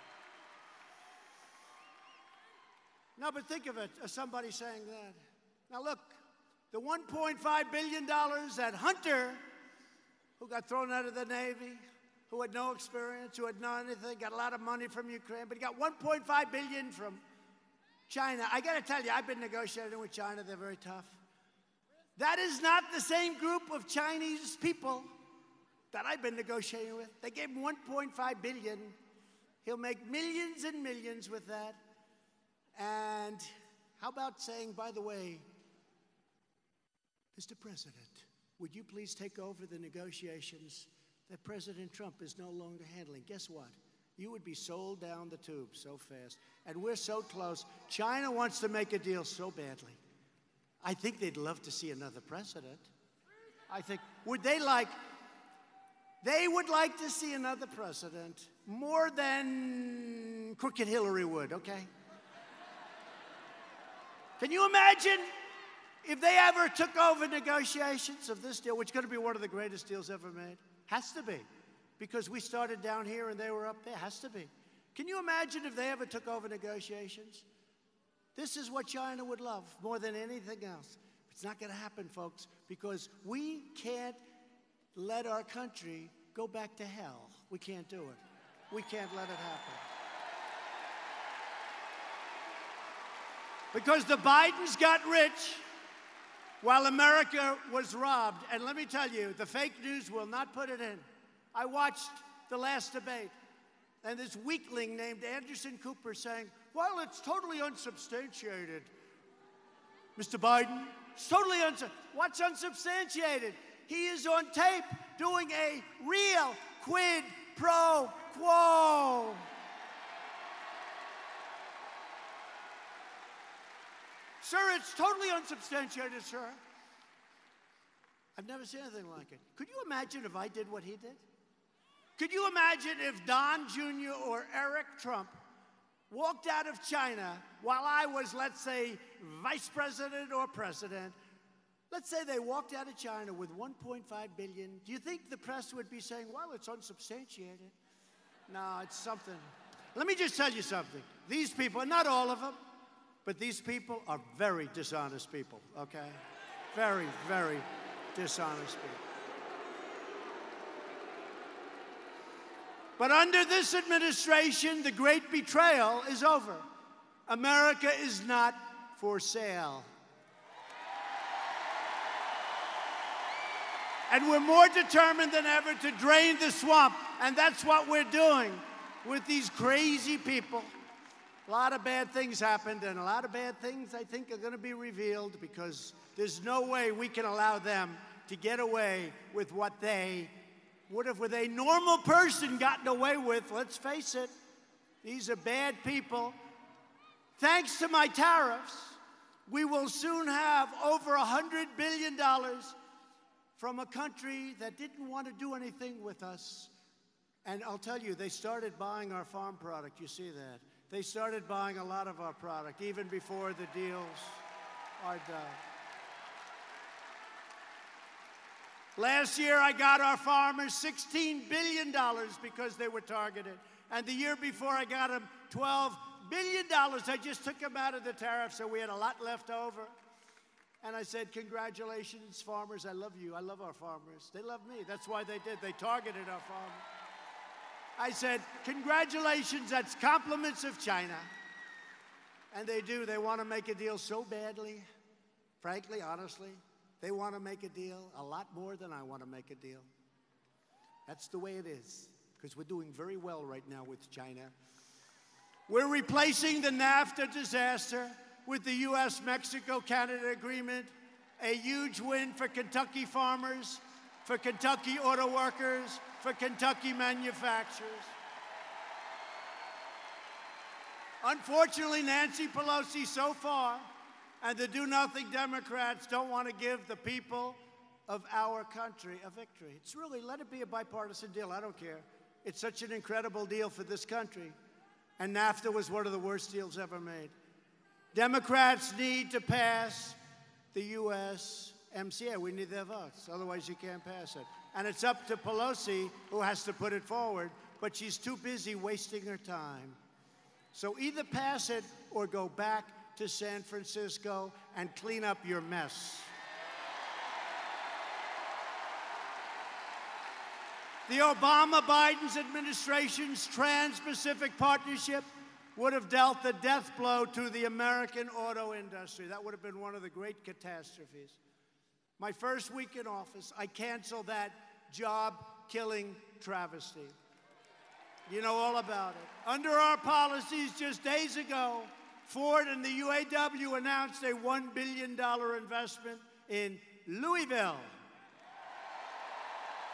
No, but think of it, somebody saying that. Now look, the $1.5 billion that Hunter, who got thrown out of the Navy, who had no experience, who had no anything, got a lot of money from Ukraine, but he got $1.5 billion from China. I got to tell you, I've been negotiating with China. They're very tough. That is not the same group of Chinese people that I've been negotiating with. They gave him $1.5 billion. He'll make millions and millions with that. And how about saying, by the way, Mr. President, would you please take over the negotiations that President Trump is no longer handling? Guess what? You would be sold down the tube so fast. And we're so close. China wants to make a deal so badly. I think they'd love to see another president. I think, they would like to see another president more than crooked Hillary would, okay? Can you imagine if they ever took over negotiations of this deal, which is going to be one of the greatest deals ever made? Has to be, because we started down here and they were up there. Has to be. Can you imagine if they ever took over negotiations? This is what China would love more than anything else. It's not going to happen, folks, because we can't let our country go back to hell. We can't do it. We can't let it happen. Because the Bidens got rich while America was robbed. And let me tell you, the fake news will not put it in. I watched the last debate, and this weakling named Anderson Cooper saying, well, it's totally unsubstantiated. Mr. Biden, it's totally what's unsubstantiated? He is on tape doing a real quid pro quo. Sir, it's totally unsubstantiated, sir. I've never seen anything like it. Could you imagine if I did what he did? Could you imagine if Don Jr. or Eric Trump walked out of China while I was, let's say, vice president or president? Let's say they walked out of China with $1.5 billion. Do you think the press would be saying, well, it's unsubstantiated? No, it's something. Let me just tell you something. These people, not all of them, but these people are very dishonest people, okay? Very, very dishonest people. But under this administration, the great betrayal is over. America is not for sale. And we're more determined than ever to drain the swamp. And that's what we're doing with these crazy people. A lot of bad things happened, and a lot of bad things, I think, are going to be revealed because there's no way we can allow them to get away with what they would have with a normal person gotten away with. Let's face it, these are bad people. Thanks to my tariffs, we will soon have over $100 billion from a country that didn't want to do anything with us. And I'll tell you, they started buying our farm product. You see that? They started buying a lot of our product, even before the deals are done. Last year, I got our farmers $16 billion because they were targeted. And the year before, I got them $12 billion. I just took them out of the tariff, so we had a lot left over. And I said, congratulations, farmers. I love you. I love our farmers. They love me. That's why they did. They targeted our farmers. I said, congratulations, that's compliments of China. And they do. They want to make a deal so badly. Frankly, honestly, they want to make a deal a lot more than I want to make a deal. That's the way it is, because we're doing very well right now with China. We're replacing the NAFTA disaster with the U.S.-Mexico-Canada agreement, a huge win for Kentucky farmers, for Kentucky auto workers, for Kentucky manufacturers. Unfortunately, Nancy Pelosi so far and the do-nothing Democrats don't want to give the people of our country a victory. It's really, let it be a bipartisan deal. I don't care. It's such an incredible deal for this country. And NAFTA was one of the worst deals ever made. Democrats need to pass the USMCA. We need their votes. Otherwise, you can't pass it. And it's up to Pelosi, who has to put it forward, but she's too busy wasting her time. So either pass it or go back to San Francisco and clean up your mess. The Obama-Biden administration's Trans-Pacific Partnership would have dealt the death blow to the American auto industry. That would have been one of the great catastrophes. My first week in office, I canceled that job-killing travesty. You know all about it. Under our policies just days ago, Ford and the UAW announced a $1 billion investment in Louisville.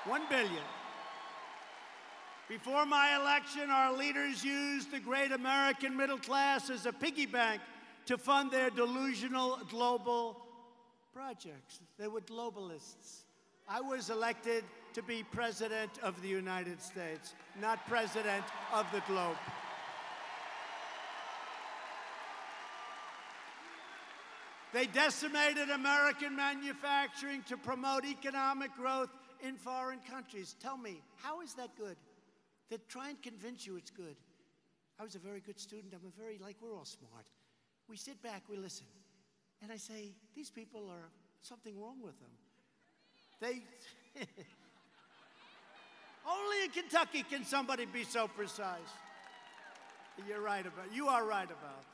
$1 billion. Before my election, our leaders used the great American middle class as a piggy bank to fund their delusional global projects. They were globalists. I was elected to be president of the United States, not president of the globe. They decimated American manufacturing to promote economic growth in foreign countries. Tell me, how is that good? They try and convince you it's good. I was a very good student. We're all smart. We sit back, we listen. And I say, these people are something wrong with them. Only in Kentucky can somebody be so precise. You are right about that.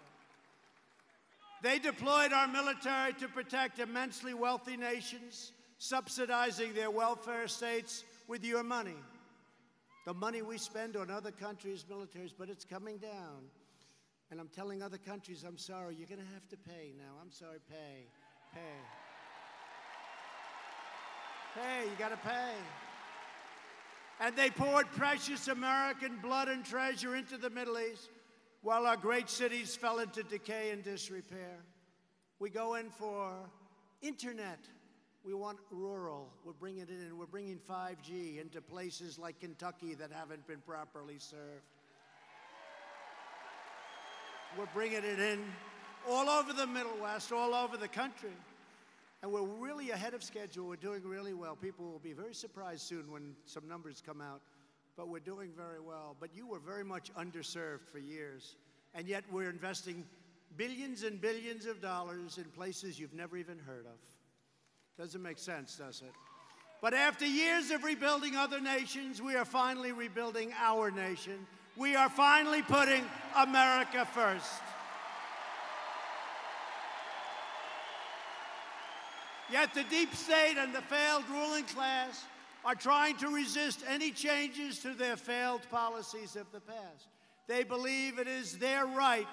They deployed our military to protect immensely wealthy nations, subsidizing their welfare states with your money. The money we spend on other countries' militaries, but it's coming down. And I'm telling other countries, I'm sorry, you're going to have to pay now. I'm sorry, pay. Pay, you got to pay. And they poured precious American blood and treasure into the Middle East while our great cities fell into decay and disrepair. We go in for internet. We want rural. We're bringing it in. We're bringing 5G into places like Kentucky that haven't been properly served. We're bringing it in all over the Middle West, all over the country. And we're really ahead of schedule. We're doing really well. People will be very surprised soon when some numbers come out. But we're doing very well. But you were very much underserved for years. And yet we're investing billions and billions of dollars in places you've never even heard of. Doesn't make sense, does it? But after years of rebuilding other nations, we are finally rebuilding our nation. We are finally putting America first. Yet the deep state and the failed ruling class are trying to resist any changes to their failed policies of the past. They believe it is their right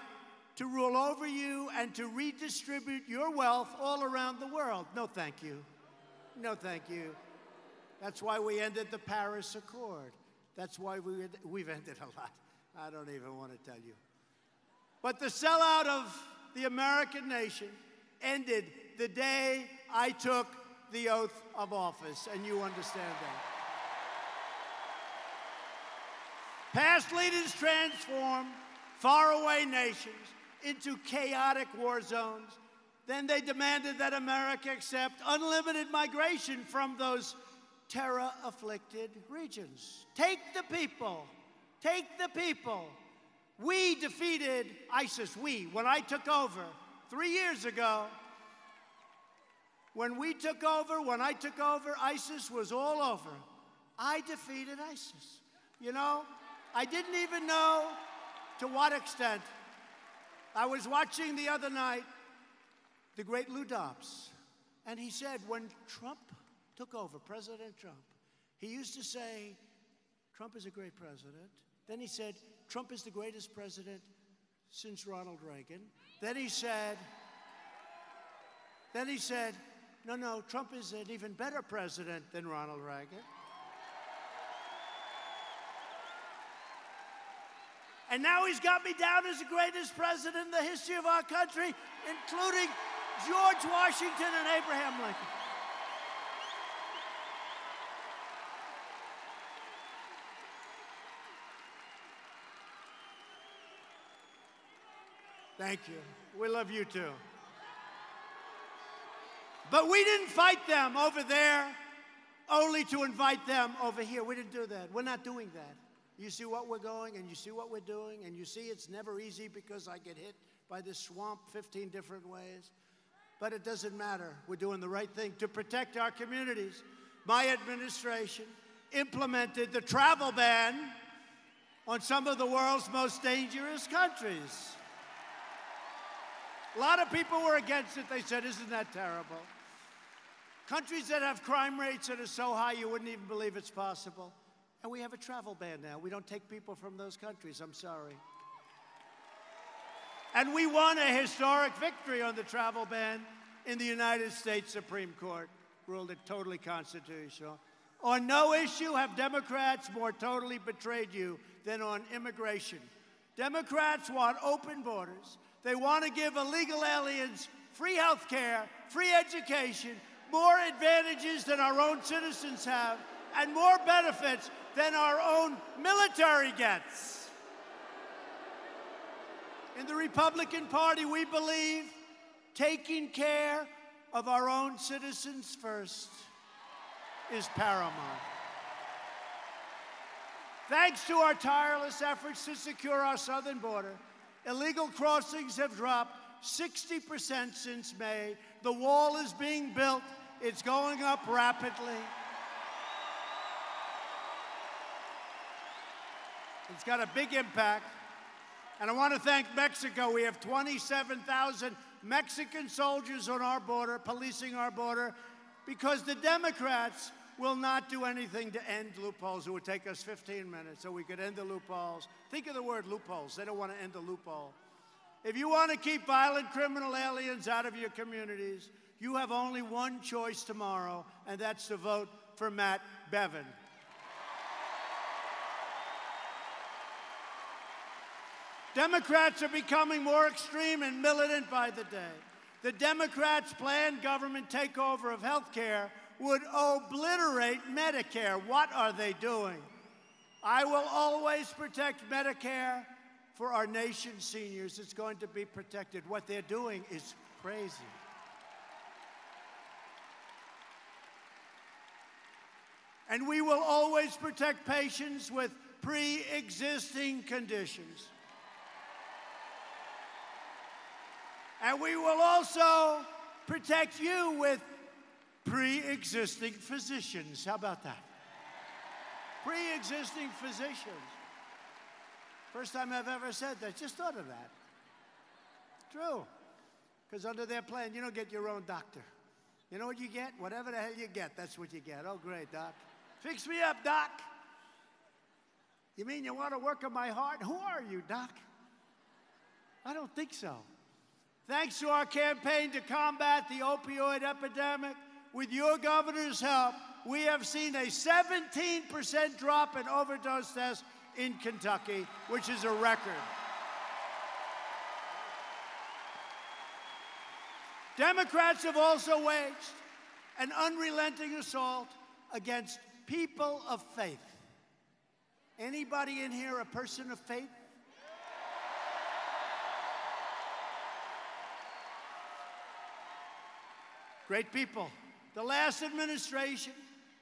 to rule over you and to redistribute your wealth all around the world. No, thank you. No, thank you. That's why we ended the Paris Accord. That's why we've ended a lot. I don't even want to tell you. But the sellout of the American nation ended the day I took the oath of office, and you understand that. Past leaders transformed faraway nations into chaotic war zones. Then they demanded that America accept unlimited migration from those terror-afflicted regions. Take the people. Take the people. We defeated ISIS. When I took over 3 years ago, when I took over, ISIS was all over. I defeated ISIS. You know, I didn't even know to what extent. I was watching the other night the great Lou Dobbs, and he said when Trump took over, President Trump, he used to say, Trump is a great president. Then he said, Trump is the greatest president since Ronald Reagan. Then he said, no, Trump is an even better president than Ronald Reagan. And now he's got me down as the greatest president in the history of our country, including George Washington and Abraham Lincoln. Thank you. We love you too. But we didn't fight them over there only to invite them over here. We didn't do that. We're not doing that. You see what we're going, and you see what we're doing, and you see it's never easy because I get hit by this swamp 15 different ways. But it doesn't matter. We're doing the right thing to protect our communities. My administration implemented the travel ban on some of the world's most dangerous countries. A lot of people were against it. They said, isn't that terrible? Countries that have crime rates that are so high you wouldn't even believe it's possible. And we have a travel ban now. We don't take people from those countries. I'm sorry. And we won a historic victory on the travel ban in the United States Supreme Court. Ruled it totally constitutional. On no issue have Democrats more totally betrayed you than on immigration. Democrats want open borders. They want to give illegal aliens free health care, free education, more advantages than our own citizens have, and more benefits than our own military gets. In the Republican Party, we believe taking care of our own citizens first is paramount. Thanks to our tireless efforts to secure our southern border, illegal crossings have dropped 60% since May. The wall is being built. It's going up rapidly. It's got a big impact. And I want to thank Mexico. We have 27,000 Mexican soldiers on our border, policing our border, because the Democrats will not do anything to end loopholes. It would take us 15 minutes so we could end the loopholes. Think of the word loopholes. They don't want to end the loophole. If you want to keep violent criminal aliens out of your communities, you have only one choice tomorrow, and that's to vote for Matt Bevin. Democrats are becoming more extreme and militant by the day. The Democrats' planned government takeover of health care would obliterate Medicare. What are they doing? I will always protect Medicare for our nation's seniors. It's going to be protected. What they're doing is crazy. And we will always protect patients with pre-existing conditions. And we will also protect you with pre-existing physicians. How about that? Pre-existing physicians. First time I've ever said that. Just thought of that. True. Because under their plan, you don't get your own doctor. You know what you get? Whatever the hell you get, that's what you get. Oh, great, Doc. Fix me up, Doc. You mean you want to work on my heart? Who are you, Doc? I don't think so. Thanks to our campaign to combat the opioid epidemic, with your governor's help, we have seen a 17% drop in overdose deaths in Kentucky, which is a record. Democrats have also waged an unrelenting assault against people of faith. Anybody in here a person of faith? Great people. The last administration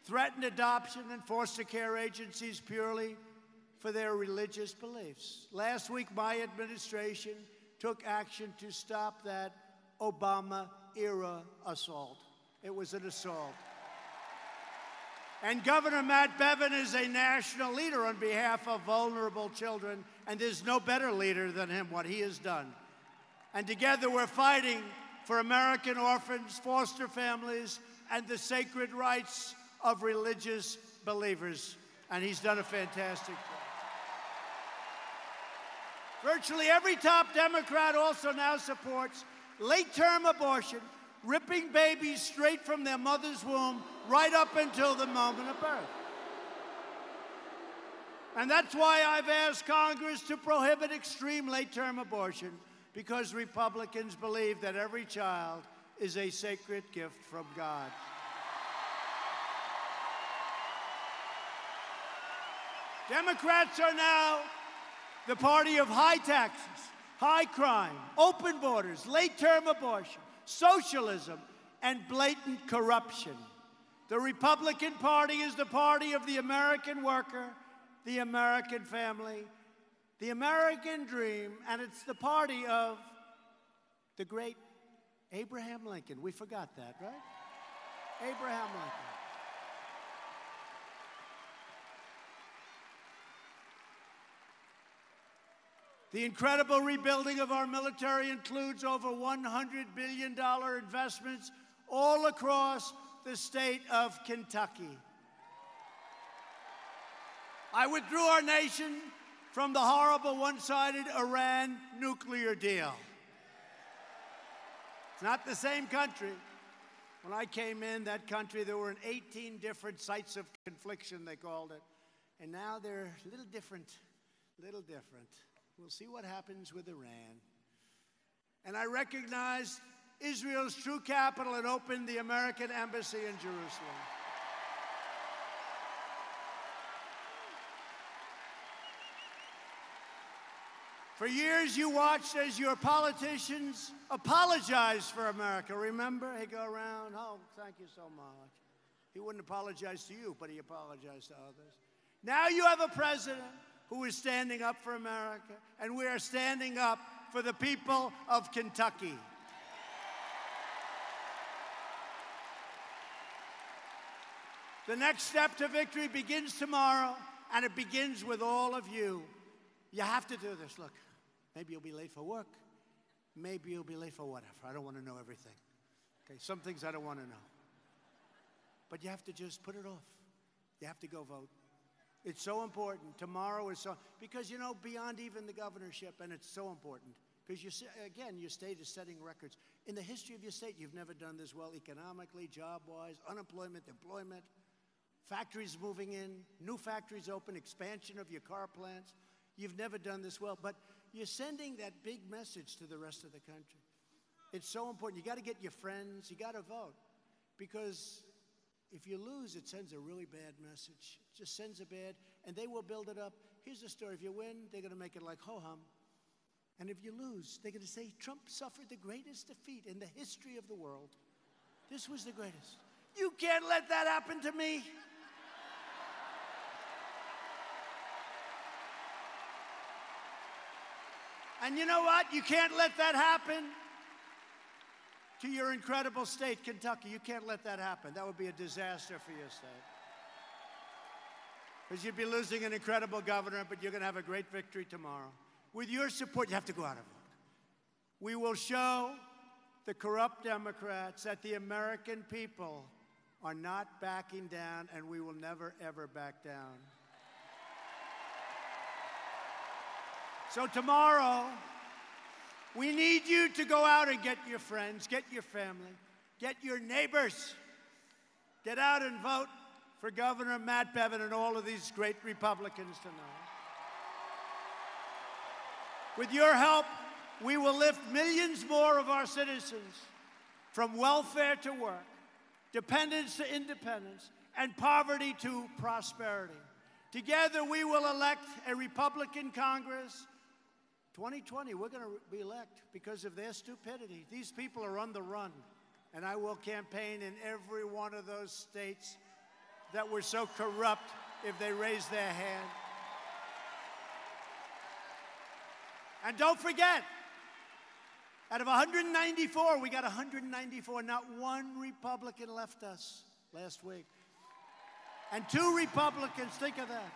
threatened adoption and foster care agencies purely for their religious beliefs. Last week, my administration took action to stop that Obama-era assault. It was an assault. And Governor Matt Bevin is a national leader on behalf of vulnerable children, and there's no better leader than him, what he has done. And together we're fighting for American orphans, foster families, and the sacred rights of religious believers. And he's done a fantastic job. Virtually every top Democrat also now supports late-term abortion, ripping babies straight from their mother's womb right up until the moment of birth. And that's why I've asked Congress to prohibit extreme late-term abortion, because Republicans believe that every child is a sacred gift from God. Democrats are now the party of high taxes, high crime, open borders, late-term abortion, socialism, and blatant corruption. The Republican Party is the party of the American worker, the American family, the American dream, and it's the party of the great Abraham Lincoln. We forgot that, right? Abraham Lincoln. The incredible rebuilding of our military includes over $100 billion investments all across the state of Kentucky. I withdrew our nation from the horrible one-sided Iran nuclear deal. It's not the same country. When I came in, that country, there were 18 different sites of confliction, they called it. And now they're a little different, little different. We'll see what happens with Iran. And I recognized Israel's true capital and opened the American embassy in Jerusalem. For years, you watched as your politicians apologized for America. Remember? He'd go around, oh, thank you so much. He wouldn't apologize to you, but he apologized to others. Now you have a president who is standing up for America, and we are standing up for the people of Kentucky. The next step to victory begins tomorrow, and it begins with all of you. You have to do this. Look, maybe you'll be late for work. Maybe you'll be late for whatever. I don't want to know everything. Okay, some things I don't want to know. But you have to just put it off. You have to go vote. It's so important. Tomorrow is so, because, you know, beyond even the governorship, and it's so important, because, again, your state is setting records. In the history of your state, you've never done this well economically, job-wise, unemployment, employment, factories moving in, new factories open, expansion of your car plants. You've never done this well, but you're sending that big message to the rest of the country. It's so important. You got to get your friends. You got to vote, because if you lose, it sends a really bad message. It just sends a bad, and they will build it up. Here's the story. If you win, they're going to make it like ho-hum. And if you lose, they're going to say, Trump suffered the greatest defeat in the history of the world. This was the greatest. You can't let that happen to me. And you know what? You can't let that happen to your incredible state, Kentucky. You can't let that happen. That would be a disaster for your state. Because you'd be losing an incredible governor, but you're going to have a great victory tomorrow. With your support, you have to go out and vote. We will show the corrupt Democrats that the American people are not backing down, and we will never, ever back down. So tomorrow, we need you to go out and get your friends, get your family, get your neighbors. Get out and vote for Governor Matt Bevin and all of these great Republicans tonight. With your help, we will lift millions more of our citizens from welfare to work, dependence to independence, and poverty to prosperity. Together, we will elect a Republican Congress. 2020, we're going to be elected because of their stupidity. These people are on the run, and I will campaign in every one of those states that were so corrupt if they raise their hand. And don't forget, out of 194, we got 194. Not one Republican left us last week. And 2 Republicans, think of that.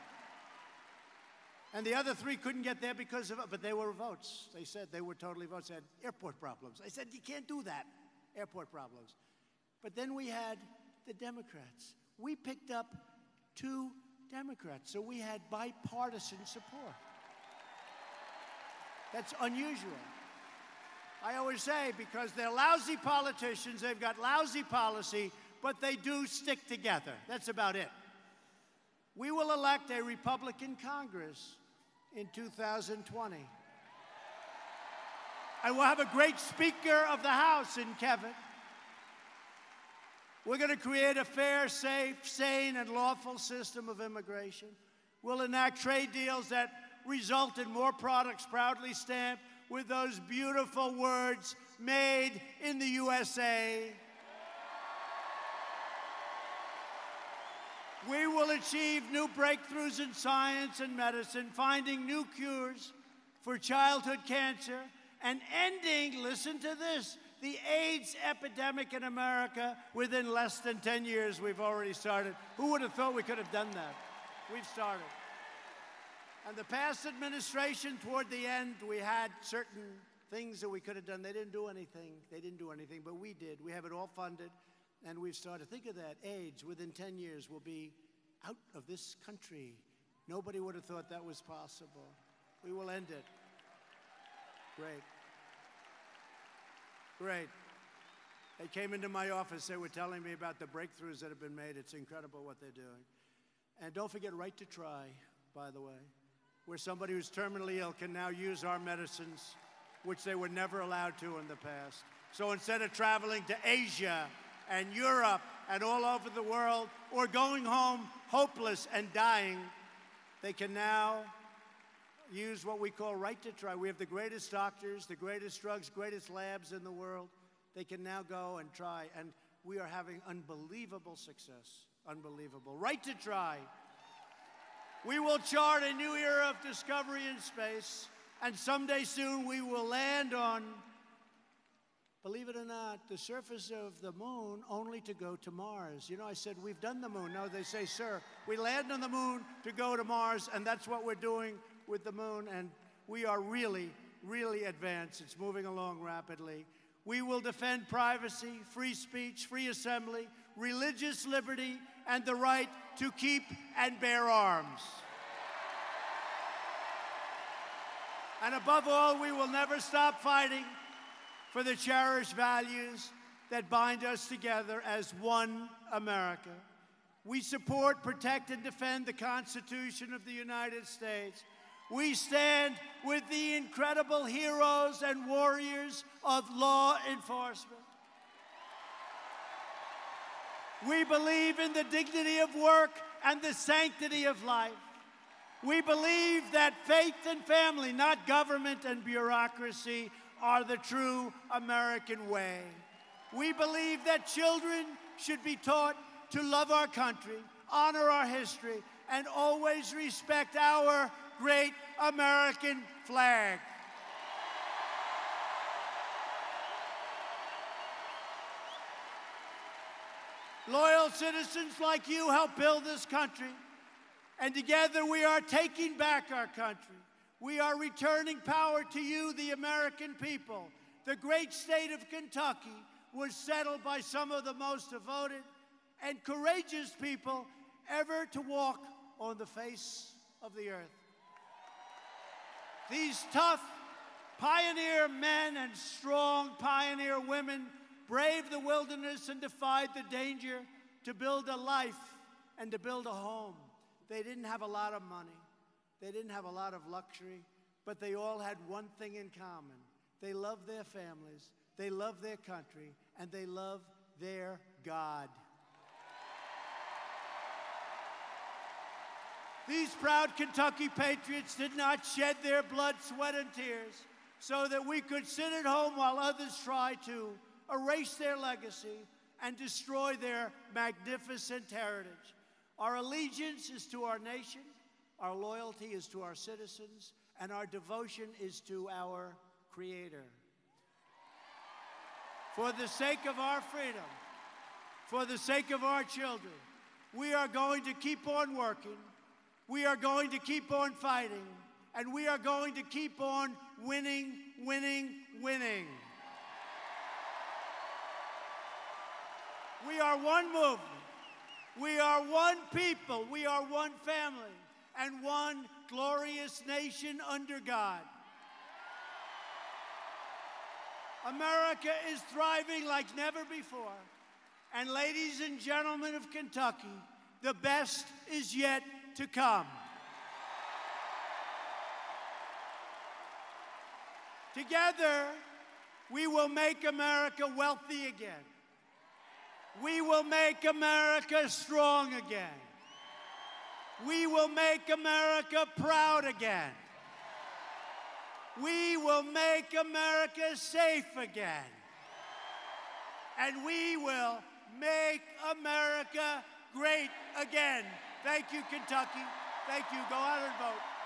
And the other 3 couldn't get there because of it, but they were votes. They said they were totally votes. They had airport problems. I said, you can't do that, airport problems. But then we had the Democrats. We picked up 2 Democrats, so we had bipartisan support. That's unusual. I always say, because they're lousy politicians, they've got lousy policy, but they do stick together. That's about it. We will elect a Republican Congress in 2020. And we'll have a great Speaker of the House in Kevin. We're going to create a fair, safe, sane, and lawful system of immigration. We'll enact trade deals that result in more products proudly stamped with those beautiful words, made in the USA. We will achieve new breakthroughs in science and medicine, finding new cures for childhood cancer, and ending, listen to this, the AIDS epidemic in America within less than 10 years. We've already started. Who would have thought we could have done that? We've started. And the past administration, toward the end, we had certain things that we could have done. They didn't do anything. They didn't do anything, but we did. We have it all funded, and we've started. Think of that. AIDS, within 10 years, will be out of this country. Nobody would have thought that was possible. We will end it. Great. Great. They came into my office. They were telling me about the breakthroughs that have been made. It's incredible what they're doing. And don't forget Right to Try, by the way, where somebody who's terminally ill can now use our medicines, which they were never allowed to in the past. So instead of traveling to Asia and Europe and all over the world, or going home hopeless and dying, they can now use what we call Right to Try. We have the greatest doctors, the greatest drugs, greatest labs in the world. They can now go and try, and we are having unbelievable success. Unbelievable. Right to Try. We will chart a new era of discovery in space, and someday soon we will land on, believe it or not, the surface of the moon, only to go to Mars. You know, I said, we've done the moon. No, they say, sir, we land on the moon to go to Mars, and that's what we're doing with the moon, and we are really, really advanced. It's moving along rapidly. We will defend privacy, free speech, free assembly, religious liberty, and the right to keep and bear arms. And above all, we will never stop fighting for the cherished values that bind us together as one America. We support, protect, and defend the Constitution of the United States. We stand with the incredible heroes and warriors of law enforcement. We believe in the dignity of work and the sanctity of life. We believe that faith and family, not government and bureaucracy, are the true American way. We believe that children should be taught to love our country, honor our history, and always respect our great American flag. Loyal citizens like you help build this country, and together we are taking back our country. We are returning power to you, the American people. The great state of Kentucky was settled by some of the most devoted and courageous people ever to walk on the face of the earth. These tough pioneer men and strong pioneer women braved the wilderness and defied the danger to build a life and to build a home. They didn't have a lot of money. They didn't have a lot of luxury, but they all had one thing in common. They loved their families, they loved their country, and they loved their God. These proud Kentucky patriots did not shed their blood, sweat, and tears so that we could sit at home while others try to erase their legacy and destroy their magnificent heritage. Our allegiance is to our nation, our loyalty is to our citizens, and our devotion is to our Creator. For the sake of our freedom, for the sake of our children, we are going to keep on working, we are going to keep on fighting, and we are going to keep on winning, winning, winning. We are one movement. We are one people. We are one family and one glorious nation under God. America is thriving like never before. And ladies and gentlemen of Kentucky, the best is yet to come. Together, we will make America wealthy again. We will make America strong again. We will make America proud again. We will make America safe again. And we will make America great again. Thank you, Kentucky. Thank you. Go out and vote.